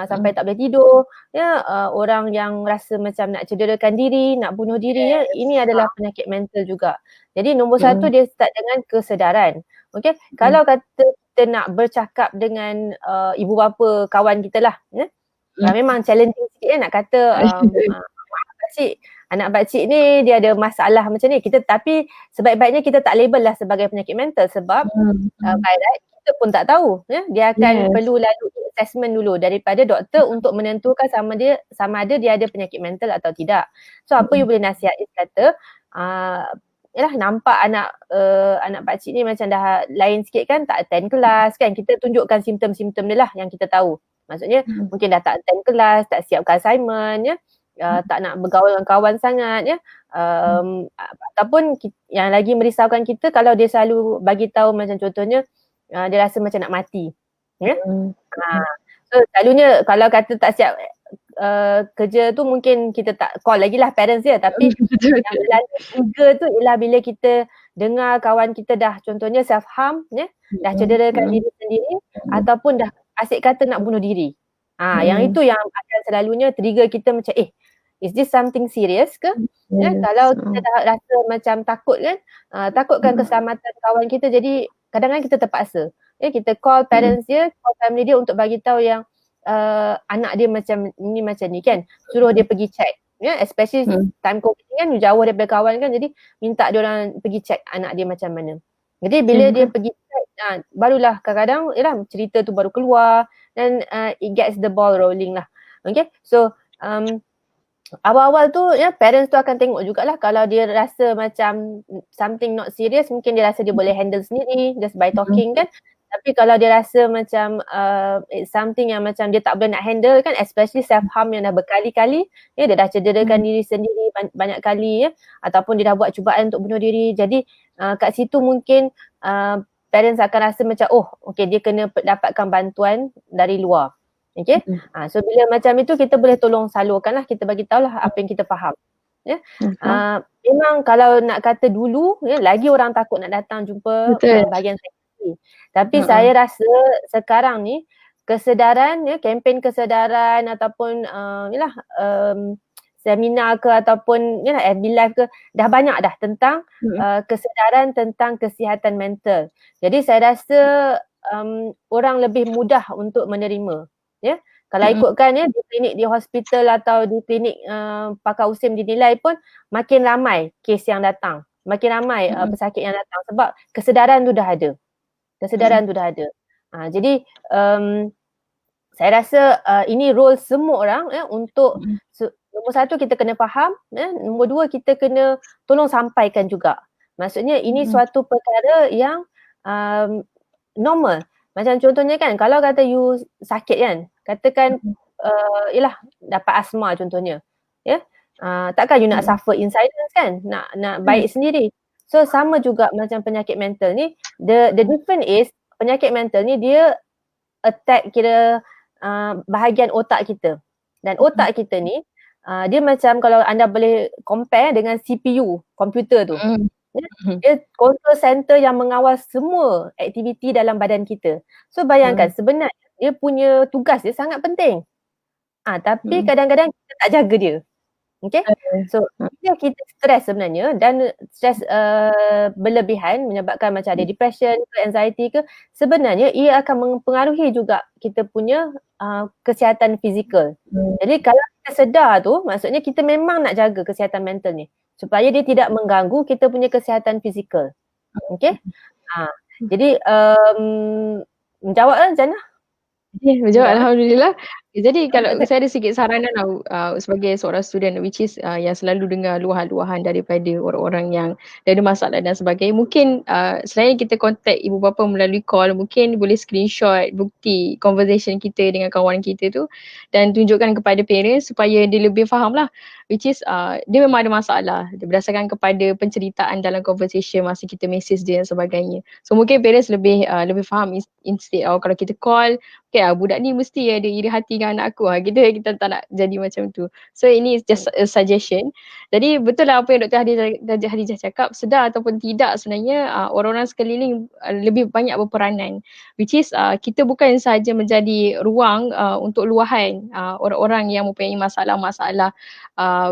Sampai tak boleh tidur ya, orang yang rasa macam nak cederakan diri, nak bunuh diri ya, ini adalah penyakit mental juga. Jadi nombor satu dia start dengan kesedaran. Okey, kalau kata kita nak bercakap dengan ibu bapa kawan kita lah ya. Memang challenging sikit ya nak kata anak pakcik ni dia ada masalah macam ni. Tapi sebaik-baiknya kita tak label lah sebagai penyakit mental sebab by right kita pun tak tahu ya. Dia akan perlu lalui assessment dulu daripada doktor untuk menentukan sama ada dia ada penyakit mental atau tidak. So apa you boleh nasihat is kata yalah nampak anak pakcik ni macam dah lain sikit kan, tak attend kelas kan, kita tunjukkan simptom-simptom dia lah yang kita tahu. Maksudnya mungkin dah tak attend kelas, tak siapkan assignment ya. Tak nak bergaul dengan kawan sangat ya. Ataupun yang lagi merisaukan kita kalau dia selalu bagi tahu macam contohnya dia rasa macam nak mati. Ya. So selalunya kalau kata tak siap kerja tu mungkin kita tak call lagi lah parents dia, tapi yang selalu trigger tu ialah bila kita dengar kawan kita dah contohnya self harm ya, dah cederakan diri sendiri ataupun dah asyik kata nak bunuh diri. Yang itu yang akan selalunya trigger kita macam is this something serious ke? Ya, kalau kita dah rasa macam takut kan, takutkan keselamatan kawan kita, jadi kadang-kadang kita terpaksa. Ya, kita call parents dia, call family dia untuk bagi tahu yang anak dia macam ni kan, suruh dia pergi check. Ya, especially time COVID kan jauh daripada kawan kan, jadi minta dia orang pergi check anak dia macam mana. Jadi bila dia pergi check, barulah kadang-kadang yalah cerita tu baru keluar dan it gets the ball rolling lah. Okay, so awal-awal tu ya parents tu akan tengok jugalah kalau dia rasa macam something not serious, mungkin dia rasa dia boleh handle sendiri just by talking kan. Tapi kalau dia rasa macam it's something yang macam dia tak boleh nak handle kan, especially self harm yang dah berkali-kali ya, dia dah cederakan diri sendiri banyak kali ya, ataupun dia dah buat cubaan untuk bunuh diri. Jadi kat situ mungkin parents akan rasa macam okay, dia kena dapatkan bantuan dari luar. Okay, so bila macam itu kita boleh tolong salurkan lah, kita bagi tahu lah apa yang kita faham. Ya, memang kalau nak kata dulu, ya, lagi orang takut nak datang jumpa bahagian psikologi. Tapi saya rasa sekarang ni kesedaran, ya, kempen kesedaran ataupun seminar ke ataupun FB Live ke, dah banyak dah tentang kesedaran tentang kesihatan mental. Jadi saya rasa orang lebih mudah untuk menerima. Ya, kalau ikutkan ya di klinik, di hospital atau di klinik pakar USIM dinilai pun makin ramai kes yang datang, makin ramai pesakit yang datang sebab kesedaran tu dah ada. Jadi saya rasa ini role semua orang ya, untuk nombor satu kita kena faham ya, nombor dua kita kena tolong sampaikan juga. Maksudnya ini suatu perkara yang normal. Macam contohnya kan, kalau kata you sakit kan, katakan yalah dapat asma contohnya. Ya. Takkan you nak suffer in silence kan? Nak baik sendiri. So sama juga macam penyakit mental ni, the difference is penyakit mental ni dia attack kira bahagian otak kita. Dan otak kita ni dia macam kalau anda boleh compare dengan CPU komputer tu. Dia control center yang mengawal semua aktiviti dalam badan kita. So bayangkan sebenarnya dia punya tugas dia sangat penting. Tapi kadang-kadang kita tak jaga dia. Okay? So bila kita stres sebenarnya dan stres berlebihan menyebabkan macam ada depression ke anxiety ke, sebenarnya ia akan mempengaruhi juga kita punya kesihatan fizikal. Jadi kalau kita sedar tu, maksudnya kita memang nak jaga kesihatan mental ni supaya dia tidak mengganggu kita punya kesihatan fizikal. Okay? Jadi menjawab lah Jannah. Menjawab Alhamdulillah. Jadi kalau saya ada sikit saranan tau, sebagai seorang student which is yang selalu dengar luahan-luahan daripada orang-orang yang ada masalah dan sebagainya. Mungkin selain kita contact ibu bapa melalui call, mungkin boleh screenshot bukti conversation kita dengan kawan kita tu dan tunjukkan kepada parents supaya dia lebih faham lah. Which is dia memang ada masalah berdasarkan kepada penceritaan dalam conversation masa kita message dia dan sebagainya. So mungkin parents lebih faham instead kalau kita call, okay, budak ni mesti ada iri hati dengan anak aku. Kita tak nak jadi macam tu. So ini just a suggestion. Jadi betul lah apa yang Dr. Hadijah cakap, sedar ataupun tidak sebenarnya orang-orang sekeliling lebih banyak berperanan. Which is kita bukan sahaja menjadi ruang untuk luahan orang-orang yang mempunyai masalah-masalah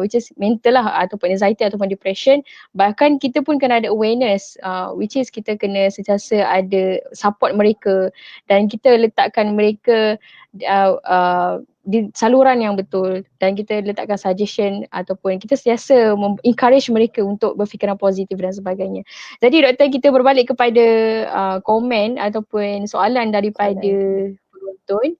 which is mental lah ataupun anxiety ataupun depression. Bahkan kita pun kena ada awareness which is kita kena sentiasa ada support mereka dan kita letakkan mereka di saluran yang betul dan kita letakkan suggestion ataupun kita sentiasa encourage mereka untuk berfikiran positif dan sebagainya. Jadi doktor, kita berbalik kepada komen ataupun soalan daripada penonton.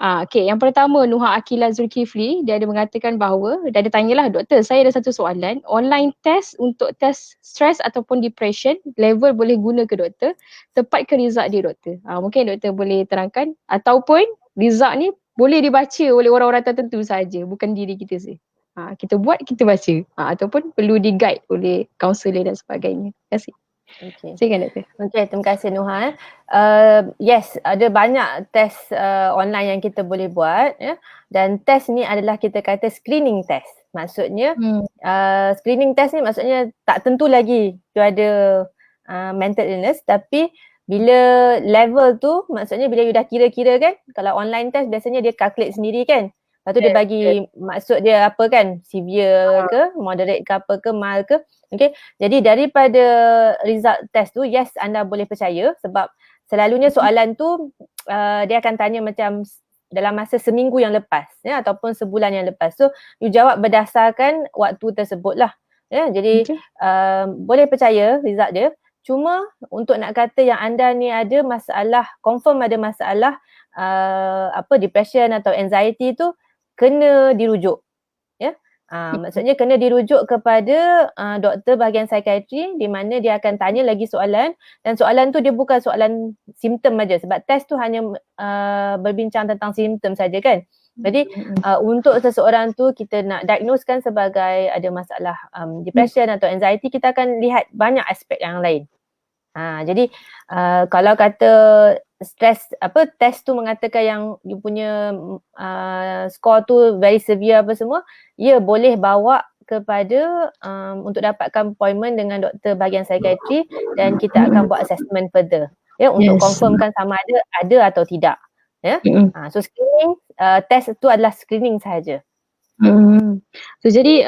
Okay, yang pertama Nuha Akila Zulkifli, dia ada mengatakan bahawa, dia ada tanyalah, doktor, saya ada satu soalan, online test untuk test stres ataupun depression, level boleh guna ke doktor? Tepat ke result dia doktor? Mungkin doktor boleh terangkan, ataupun result ni boleh dibaca oleh orang-orang tertentu saja, bukan diri kita sendiri. Kita buat, kita baca, ataupun perlu di-guide oleh kaunselor dan sebagainya. Terima kasih. Okay. Silakan doktor. Okay, terima kasih Nuha. Yes, ada banyak test online yang kita boleh buat ya. Dan test ni adalah kita kata screening test. Maksudnya screening test ni maksudnya tak tentu lagi you ada mental illness, tapi bila level tu maksudnya bila you dah kira-kira kan, kalau online test biasanya dia calculate sendiri kan. Lepas tu dia bagi maksud dia apa kan, severe ke, moderate ke apa ke, mild ke. Okay, jadi daripada result test tu, yes anda boleh percaya sebab selalunya soalan tu dia akan tanya macam dalam masa seminggu yang lepas ya, ataupun sebulan yang lepas. So you jawab berdasarkan waktu tersebut lah ya. Jadi boleh percaya result dia. Cuma untuk nak kata yang anda ni ada masalah, confirm ada masalah depression atau anxiety tu, kena dirujuk ya. Maksudnya kena dirujuk kepada doktor bahagian psikiatri di mana dia akan tanya lagi soalan, dan soalan tu dia bukan soalan simptom aja sebab test tu hanya berbincang tentang simptom saja kan. Jadi untuk seseorang tu kita nak diagnosekan sebagai ada masalah depression atau anxiety, kita akan lihat banyak aspek yang lain. Jadi kalau kata stress test tu mengatakan yang you punya score tu very severe apa semua, ya boleh bawa kepada untuk dapatkan appointment dengan doktor bahagian psikiatri dan kita akan buat assessment further ya untuk confirmkan sama ada atau tidak ya. So screening test tu adalah screening sahaja. So jadi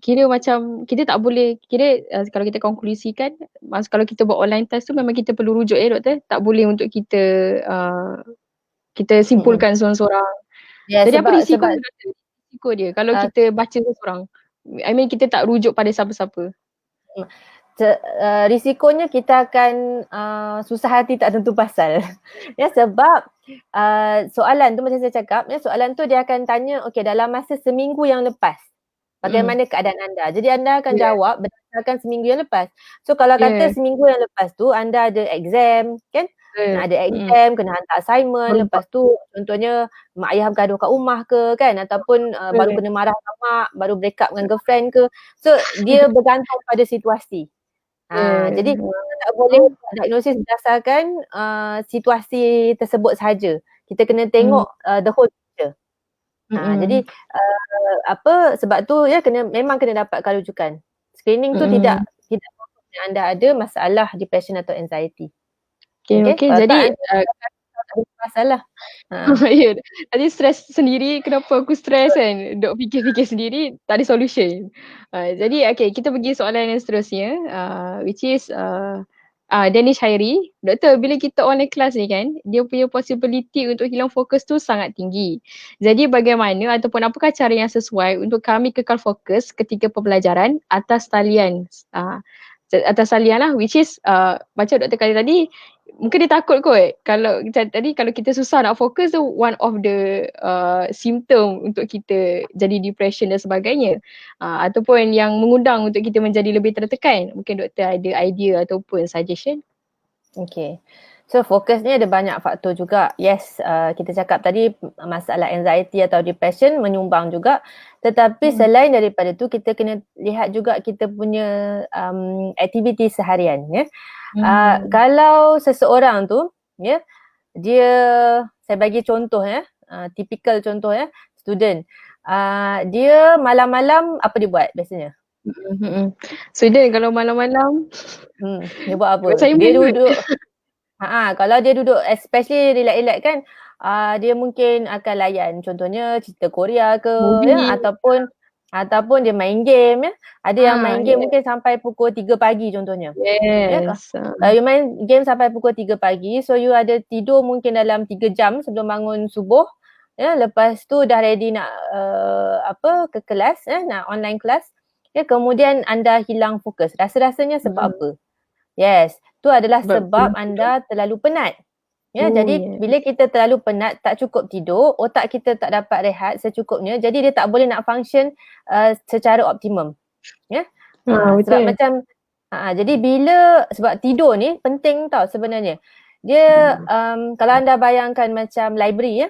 kira macam kita tak boleh kira kalau kita konklusikan kalau kita buat online test tu memang kita perlu rujuk doktor, tak boleh untuk kita kita simpulkan seorang-seorang. Jadi apa risiko dia kalau kita baca seorang? I mean kita tak rujuk pada siapa-siapa. Risikonya kita akan susah hati tak tentu pasal ya, sebab soalan tu macam saya cakap ya, soalan tu dia akan tanya okey dalam masa seminggu yang lepas bagaimana keadaan anda, jadi anda akan jawab berdasarkan seminggu yang lepas. So kalau kata seminggu yang lepas tu anda ada exam kan, ada exam, kena hantar assignment, lepas tu contohnya mak ayah bergaduh kat rumah ke kan, ataupun baru kena marah sama mak, baru break up dengan girlfriend ke, so dia bergantung pada situasi. Jadi kita tak boleh diagnosis berdasarkan situasi tersebut sahaja. Kita kena tengok the whole picture. Jadi sebab tu ya memang kena dapatkan rujukan. Screening tu tidak anda ada masalah depression atau anxiety. Okay. Jadi masalah. Ya. Tadi stres sendiri, kenapa aku stres kan? Dok fikir-fikir sendiri, tak ada solution. Jadi kita pergi soalan yang seterusnya, which is Danish Hairi. Doktor, bila kita online class ni kan, dia punya possibility untuk hilang fokus tu sangat tinggi. Jadi bagaimana ataupun apakah cara yang sesuai untuk kami kekal fokus ketika pembelajaran atas talian? atas salian lah, which is macam Dr. Khalil tadi, mungkin dia takut kot kalau tadi kalau kita susah nak fokus tu one of the symptom untuk kita jadi depression dan sebagainya, ataupun yang mengundang untuk kita menjadi lebih tertekan. Mungkin doktor ada idea ataupun suggestion. Okay. So fokus ni ada banyak faktor juga. Yes, kita cakap tadi masalah anxiety atau depression menyumbang juga. Tetapi selain daripada tu kita kena lihat juga kita punya aktiviti seharian ya. Kalau seseorang tu ya, dia, saya bagi contoh ya, typical contoh ya, student. Dia malam-malam apa dia buat biasanya? Student kalau malam-malam dia buat apa? Dia duduk kalau dia duduk especially relax-relax kan, dia mungkin akan layan contohnya cerita Korea ke ya, ataupun dia main game ya. Ada yang main game mungkin sampai pukul 3 pagi contohnya. Yes. You main game sampai pukul 3 pagi, so you ada tidur mungkin dalam 3 jam sebelum bangun subuh. Ya, lepas tu dah ready nak ke kelas ya, nak online kelas. Ya, kemudian anda hilang fokus. Rasa-rasanya sebab apa? Yes, tu adalah sebab anda terlalu penat. Ya, jadi bila kita terlalu penat, tak cukup tidur, otak kita tak dapat rehat secukupnya, jadi dia tak boleh nak function secara optimum. Ya. Sebab macam jadi sebab tidur ni penting tau sebenarnya. Dia kalau anda bayangkan macam library ya.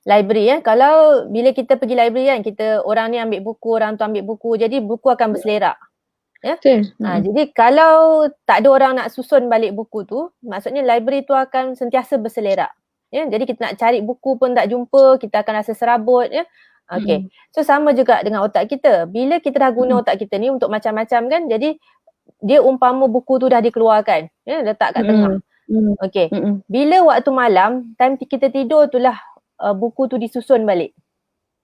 Library ya, kalau bila kita pergi library kan, orang ni ambil buku, orang tu ambil buku, jadi buku akan berselerak. Ya. Jadi kalau tak ada orang nak susun balik buku tu, maksudnya library tu akan sentiasa berselerak. Ya, jadi kita nak cari buku pun tak jumpa, kita akan rasa serabut ya. Okay. So sama juga dengan otak kita. Bila kita dah guna otak kita ni untuk macam-macam kan, jadi dia umpama buku tu dah dikeluarkan, ya, letak kat tengah. Okay. Bila waktu malam, time kita tidur itulah buku tu disusun balik.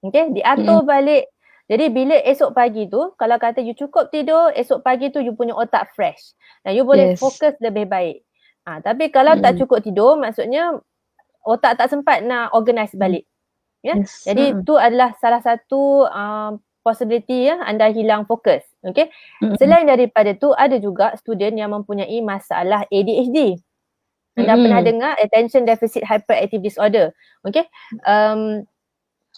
Okay, diatur balik. Jadi bila esok pagi tu, kalau kata you cukup tidur, esok pagi tu you punya otak fresh. Dan you boleh fokus lebih baik. Tapi kalau tak cukup tidur, maksudnya otak tak sempat nak organize balik. Ya? Jadi tu adalah salah satu possibility ya, anda hilang fokus. Okay? Selain daripada tu, ada juga student yang mempunyai masalah ADHD. Anda pernah dengar Attention Deficit Hyperactive Disorder. Okay?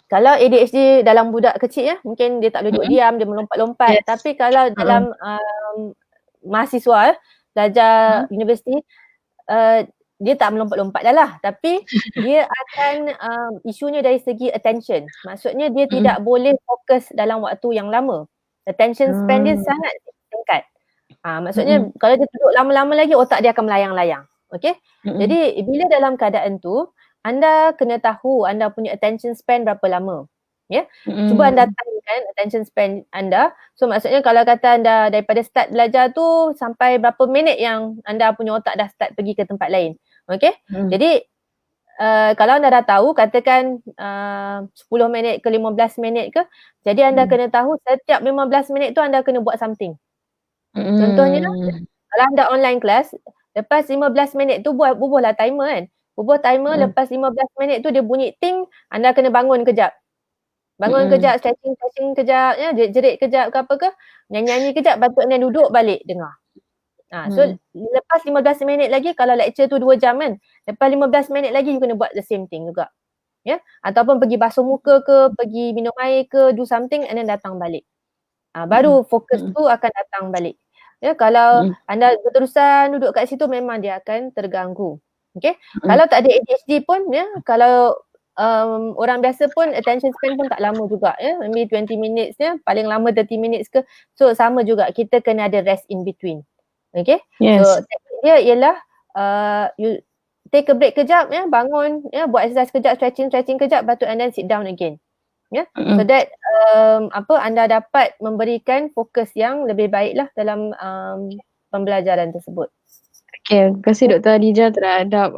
Kalau ADHD dalam budak kecil ya, mungkin dia tak boleh duduk diam, dia melompat-lompat. Tapi kalau dalam mahasiswa belajar universiti, dia tak melompat-lompat dah lah. Tapi dia akan isunya dari segi attention. Maksudnya dia tidak boleh fokus dalam waktu yang lama. Attention span dia sangat singkat. Maksudnya kalau dia duduk lama-lama lagi, otak dia akan melayang-layang. Okay? Jadi bila dalam keadaan tu, anda kena tahu anda punya attention span berapa lama. Ya? Cuba anda tanyakan attention span anda. So maksudnya kalau kata anda daripada start belajar tu sampai berapa minit yang anda punya otak dah start pergi ke tempat lain. Okay? Jadi kalau anda dah tahu, katakan 10 minit ke 15 minit ke, jadi anda kena tahu setiap 15 minit tu anda kena buat something. Contohnya, kalau anda online class, lepas 15 minit tu bubuhlah timer kan. Bubuh timer, lepas 15 minit tu dia bunyi ting, anda kena bangun kejap. Bangun kejap, stretching kejap, ya, jerit kejap ke apa ke, nyanyi-nyanyi kejap, patut anda duduk balik dengar. So lepas 15 minit lagi, kalau lecture tu 2 jam kan, lepas 15 minit lagi you kena buat the same thing juga. Ya, ataupun pergi basuh muka ke, pergi minum air ke, do something and then datang balik. Baru fokus tu akan datang balik. Ya, kalau anda berterusan duduk kat situ, memang dia akan terganggu. Okay? Kalau tak ada ADHD pun, ya, kalau orang biasa pun attention span pun tak lama juga, ya, maybe 20 minutes ya, paling lama 30 minutes ke. So sama juga, kita kena ada rest in between. Okay? So dia ialah you take a break kejap, ya, bangun, ya, buat exercise kejap, stretching kejap, patut and then sit down again. Ya, so that anda dapat memberikan fokus yang lebih baiklah dalam pembelajaran tersebut. Okay, terima kasih Dr. Adijah terhadap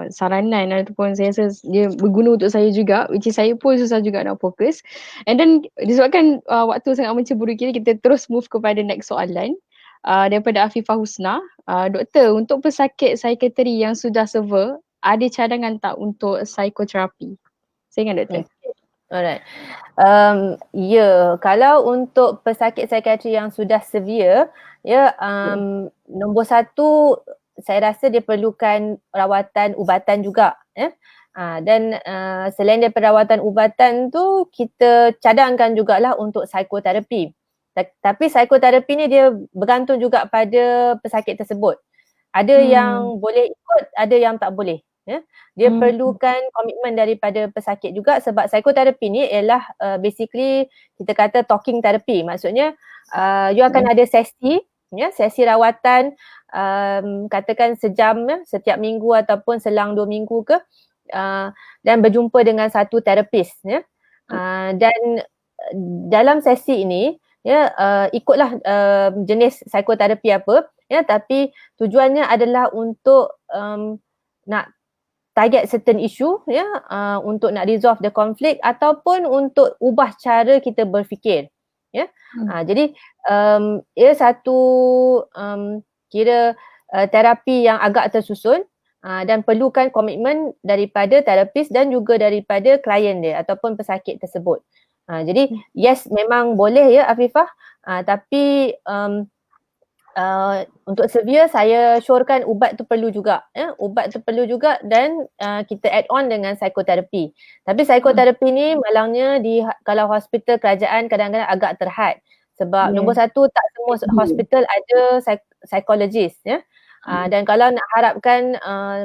saranan ataupun saya rasa dia berguna untuk saya juga, which is saya pun susah juga nak fokus. And then disebabkan waktu sangat menceburu kita terus move kepada next soalan daripada Afifah Husna. Doktor, untuk pesakit psikiatri yang sudah severe, ada cadangan tak untuk psikoterapi? Saya ingat doktor. Alright. Kalau untuk pesakit psikiatri yang sudah severe, nombor satu saya rasa dia perlukan rawatan ubatan juga. Dan selain daripada rawatan ubatan tu, kita cadangkan jugalah untuk psikoterapi. Tapi psikoterapi ni dia bergantung juga pada pesakit tersebut. Ada yang boleh ikut, ada yang tak boleh. Dia perlukan komitmen daripada pesakit juga, sebab psikoterapi ni ialah basically kita kata talking therapy. Maksudnya you akan ada sesi rawatan, katakan sejam setiap minggu ataupun selang 2 minggu ke, dan berjumpa dengan satu terapis. Dan dalam sesi ini ikutlah jenis psikoterapi apa, tapi tujuannya adalah untuk nak target certain issue, untuk nak resolve the conflict ataupun untuk ubah cara kita berfikir. Jadi ia satu kira terapi yang agak tersusun, dan perlukan komitmen daripada terapis dan juga daripada klien dia ataupun pesakit tersebut. Jadi yes, memang boleh Afifah, tapi untuk severe saya syorkan ubat tu perlu juga. Ubat tu perlu juga, dan kita add on dengan psikoterapi. Tapi psikoterapi ni malangnya kalau hospital kerajaan kadang-kadang agak terhad. Sebab nombor satu, tak semua hospital ada psikologist. Dan kalau nak harapkan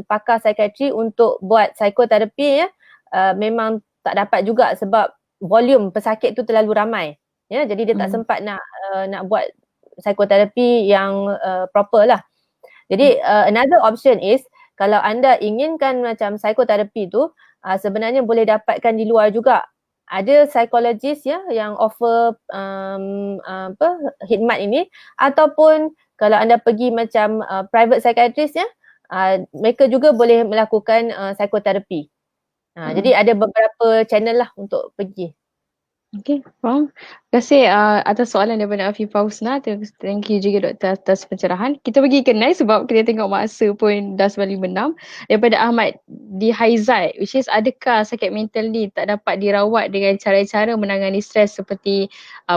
pakar psikiatri untuk buat psikoterapi, memang tak dapat juga sebab volume pesakit tu terlalu ramai. Jadi dia tak sempat nak buat psikoterapi yang proper lah. Jadi another option is, kalau anda inginkan macam psikoterapi tu, sebenarnya boleh dapatkan di luar juga. Ada psikologis yang offer khidmat ini, ataupun kalau anda pergi macam private psychiatrist, mereka juga boleh melakukan psikoterapi. Jadi ada beberapa channel lah untuk pergi. Okay, faham. Terima kasih atas soalan daripada Afifah Husna. Thank you juga doktor atas pencerahan. Kita pergi ke next sebab kita tengok masa pun dah 9:56. Daripada Ahmad di Haizat, which is adakah sakit mental ni tak dapat dirawat dengan cara-cara menangani stres seperti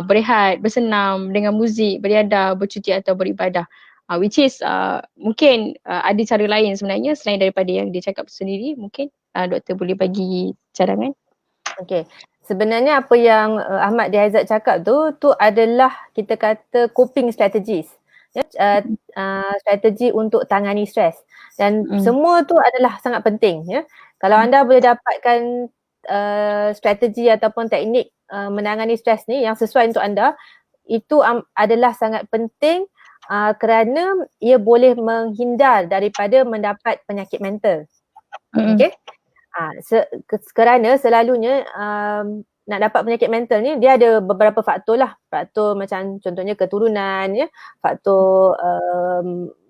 berehat, bersenam, dengan muzik, beriadah, bercuti atau beribadah. Which is mungkin ada cara lain sebenarnya selain daripada yang dia cakap sendiri. Mungkin doktor boleh bagi cadangan. Okay. Sebenarnya apa yang Ahmad di Haizat cakap tu adalah kita kata coping strategies. Strategi untuk tangani stres. Dan semua tu adalah sangat penting. Kalau anda boleh dapatkan strategi ataupun teknik menangani stres ni yang sesuai untuk anda, itu adalah sangat penting kerana ia boleh menghindar daripada mendapat penyakit mental. Okay? Kerana selalunya nak dapat penyakit mental ni dia ada beberapa faktor lah. Faktor macam contohnya keturunan, faktor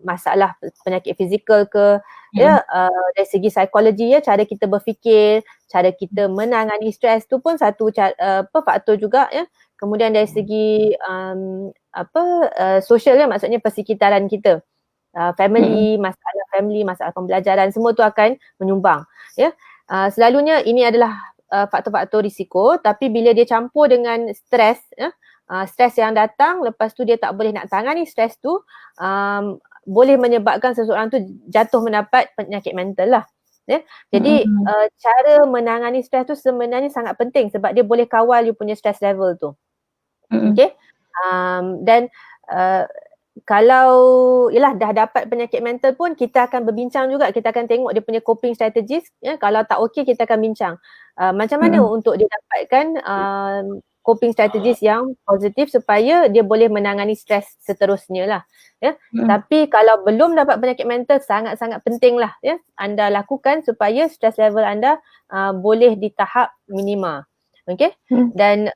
masalah penyakit fizikal ke, dari segi psikologi, cara kita berfikir, cara kita menangani stres tu pun satu faktor juga. Kemudian dari segi sosial, maksudnya persekitaran kita, family, masalah pembelajaran, semua tu akan menyumbang. Selalunya ini adalah faktor-faktor risiko, tapi bila dia campur dengan stres, stres yang datang, lepas tu dia tak boleh nak tangani stres tu, boleh menyebabkan seseorang tu jatuh mendapat penyakit mental lah. Jadi cara menangani stres tu sebenarnya sangat penting sebab dia boleh kawal you punya stress level tu. Okay? Dan kalau dah dapat penyakit mental pun kita akan berbincang juga, kita akan tengok dia punya coping strategies. Kalau tak okey kita akan bincang macam mana untuk dia dapatkan coping strategies yang positif supaya dia boleh menangani stres seterusnya lah. Tapi kalau belum dapat penyakit mental, sangat-sangat penting lah anda lakukan supaya stres level anda boleh di tahap minima. Okay? Dan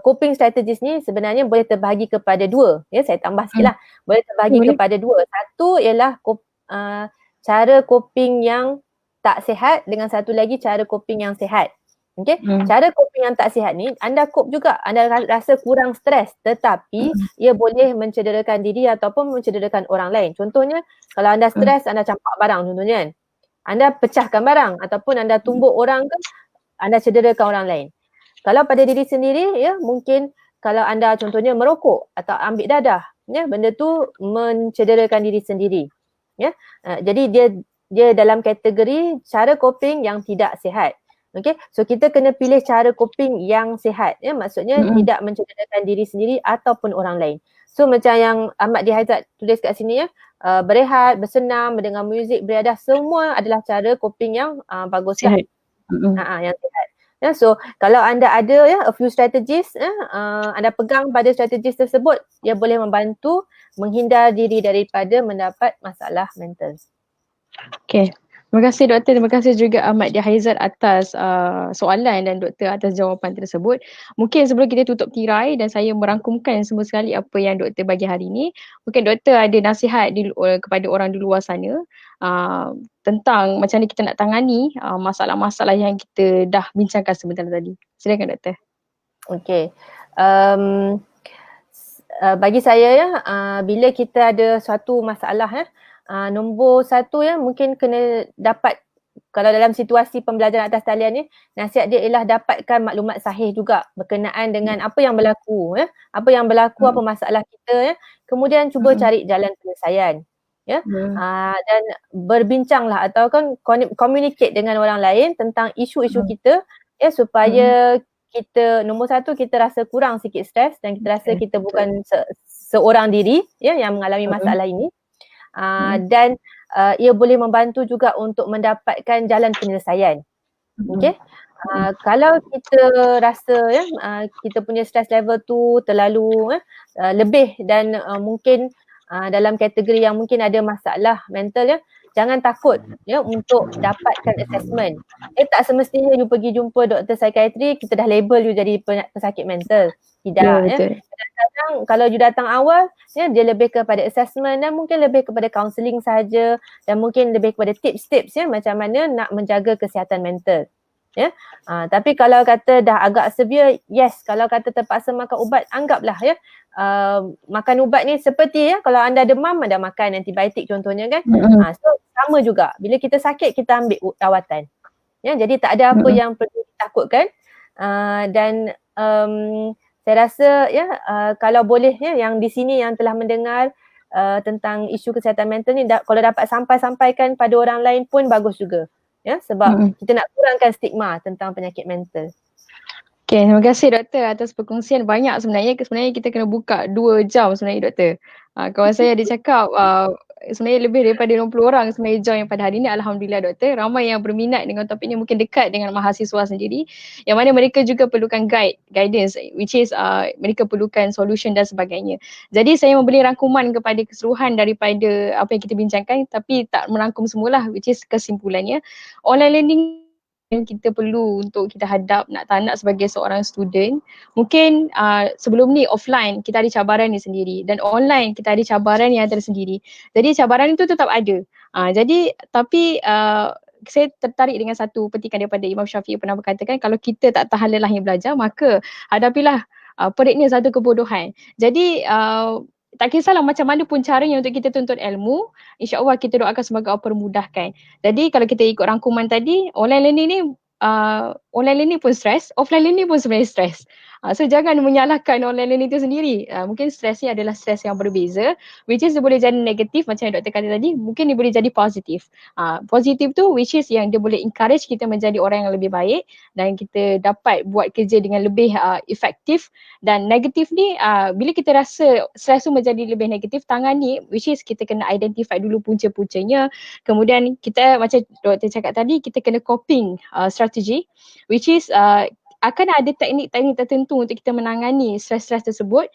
coping strategies ni sebenarnya boleh terbahagi kepada dua. Saya tambah sikit lah. Boleh terbahagi kepada dua. Satu ialah cara coping yang tak sihat, dengan satu lagi cara coping yang sihat. Okay? Cara coping yang tak sihat ni, anda cope juga, anda rasa kurang stres, tetapi ia boleh mencederakan diri ataupun mencederakan orang lain. Contohnya, kalau anda stres, anda campak barang contohnya kan. Anda pecahkan barang ataupun anda tumbuk orang ke, anda cederakan orang lain. Kalau pada diri sendiri, ya mungkin kalau anda contohnya merokok atau ambil dadah, ya benda tu mencederakan diri sendiri. Ya, jadi dia dalam kategori cara coping yang tidak sihat. Okay, so kita kena pilih cara coping yang sihat. Ya, maksudnya tidak mencederakan diri sendiri ataupun orang lain. So macam yang Ahmad Dihazat tulis kat sini ya, berehat, bersenam, mendengar muzik, beriadah, semua adalah cara coping yang bagus lah. Yang sihat. Ya, so kalau anda ada ya a few strategies, anda pegang pada strategies tersebut, dia boleh membantu menghindar diri daripada mendapat masalah mental. Okay. Terima kasih doktor, terima kasih juga Ahmad Dihazat atas soalan dan doktor atas jawapan tersebut. Mungkin sebelum kita tutup tirai dan saya merangkumkan semua sekali apa yang doktor bagi hari ini, mungkin doktor ada nasihat kepada orang di luar sana tentang macam mana kita nak tangani masalah-masalah yang kita dah bincangkan sebentar tadi. Silakan doktor. Okay. Bagi saya ya, bila kita ada suatu masalah ya, nombor satu ya mungkin kena dapat, kalau dalam situasi pembelajaran atas talian ni, nasihat dia ialah dapatkan maklumat sahih juga berkenaan dengan apa yang berlaku ya, apa masalah kita ya, kemudian cuba cari jalan penyelesaian ya. Dan berbincanglah atau kan communicate dengan orang lain tentang isu-isu kita ya, supaya kita, nombor satu, kita rasa kurang sikit stres dan kita rasa kita bukan seorang diri ya yang mengalami masalah ini. Dan ia boleh membantu juga untuk mendapatkan jalan penyelesaian. Okay? Kalau kita rasa ya kita punya stress level tu terlalu lebih dan mungkin dalam kategori yang mungkin ada masalah mental ya, jangan takut ya untuk dapatkan assessment. Tak semestinya you pergi jumpa doktor psikiatri, kita dah label you jadi pesakit mental. Tidak ya. Kadang-kadang kalau you datang awal ya, dia lebih kepada assessment dan mungkin lebih kepada counselling saja dan mungkin lebih kepada tips-tips ya macam mana nak menjaga kesihatan mental. Ya. Tapi kalau kata dah agak severe, yes, kalau kata terpaksa makan ubat, anggaplah ya makan ubat ni seperti ya kalau anda demam, anda makan antibiotik contohnya kan. So sama juga, bila kita sakit kita ambil rawatan ya, jadi tak ada apa yang perlu ditakutkan. Dan saya rasa ya kalau boleh ya yang di sini yang telah mendengar tentang isu kesihatan mental ni, kalau dapat sampaikan pada orang lain pun bagus juga ya, sebab kita nak kurangkan stigma tentang penyakit mental. Okay, terima kasih doktor atas perkongsian. Banyak sebenarnya kita kena buka 2 jam sebenarnya doktor. Kawan saya ada cakap sebenarnya lebih daripada 60 orang sebenarnya join pada hari ini. Alhamdulillah doktor, ramai yang berminat dengan topik ini, mungkin dekat dengan mahasiswa sendiri yang mana mereka juga perlukan guidance, which is mereka perlukan solution dan sebagainya. Jadi saya memberi rangkuman kepada keseluruhan daripada apa yang kita bincangkan, tapi tak merangkum semualah, which is kesimpulannya online learning yang kita perlu untuk kita hadap tak nak sebagai seorang student. Mungkin sebelum ni offline kita ada cabaran ni sendiri dan online kita ada cabaran yang tersendiri. Jadi cabaran itu tetap ada. Tapi saya tertarik dengan satu petikan daripada Imam Syafi'i pernah berkatakan, kalau kita tak tahan lelahnya belajar, maka hadapilah peritnya satu kebodohan. Jadi tak kisahlah macam mana pun caranya untuk kita tuntut ilmu, insya-Allah kita doakan semoga Allah permudahkan. Jadi kalau kita ikut rangkuman tadi, online learning pun stres, offline learning pun sebenarnya stres. So jangan menyalahkan online learning itu sendiri. Mungkin stresnya adalah stres yang berbeza, which is dia boleh jadi negatif macam yang doktor kata tadi, mungkin dia boleh jadi positif. Positif tu which is yang dia boleh encourage kita menjadi orang yang lebih baik dan kita dapat buat kerja dengan lebih efektif. Dan negatif ni bila kita rasa stres tu menjadi lebih negatif, tangani, which is kita kena identify dulu punca-puncanya. Kemudian kita macam doktor cakap tadi, kita kena coping strategi, which is akan ada teknik-teknik tertentu untuk kita menangani stres-stres tersebut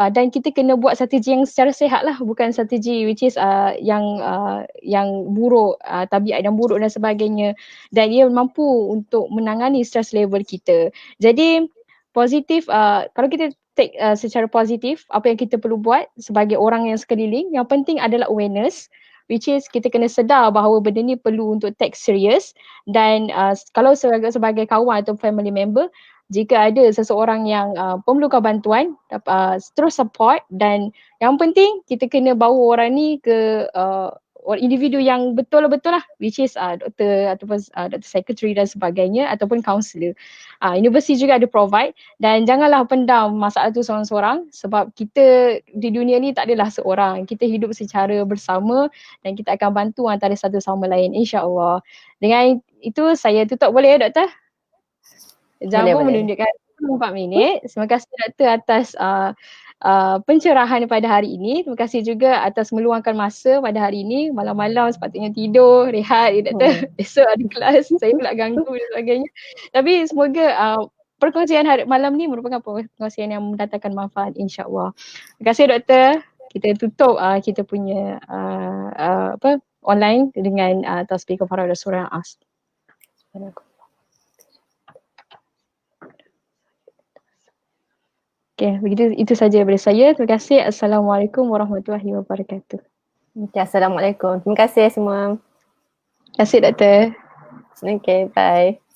dan kita kena buat strategi yang secara sehat lah, bukan strategi which is yang buruk, tabiat yang buruk dan sebagainya, dan ia mampu untuk menangani stres level kita. Jadi positif, kalau kita take secara positif, apa yang kita perlu buat sebagai orang yang sekeliling, yang penting adalah awareness, which is kita kena sedar bahawa benda ni perlu untuk take serious. Dan kalau sebagai kawan atau family member, jika ada seseorang yang memerlukan bantuan, terus support. Dan yang penting kita kena bawa orang ni ke individu yang betul-betul lah, which is doktor ataupun doktor secretary dan sebagainya ataupun kaunselor. Universiti juga ada provide, dan janganlah pendam masalah tu seorang-seorang, sebab kita di dunia ni tak adalah seorang. Kita hidup secara bersama dan kita akan bantu antara satu sama lain, insya-Allah. Dengan itu saya tutup, boleh ya doktor? Jam pun menunjukkan 4 minit. Terima kasih doktor atas pencerahan pada hari ini. Terima kasih juga atas meluangkan masa pada hari ini. Malam-malam sepatutnya tidur, rehat ya doktor. Esok ada kelas, saya pula ganggu dan sebagainya. Tapi semoga perkongsian hari malam ni merupakan perkongsian yang mendatangkan manfaat, insya-Allah. Terima kasih doktor. Kita tutup kita punya online dengan tasbih kafarah surah As. Okay, begitu itu saja daripada saya. Terima kasih. Assalamualaikum warahmatullahi wabarakatuh. Okay, Assalamualaikum. Terima kasih semua. Terima kasih doktor. Okay, bye.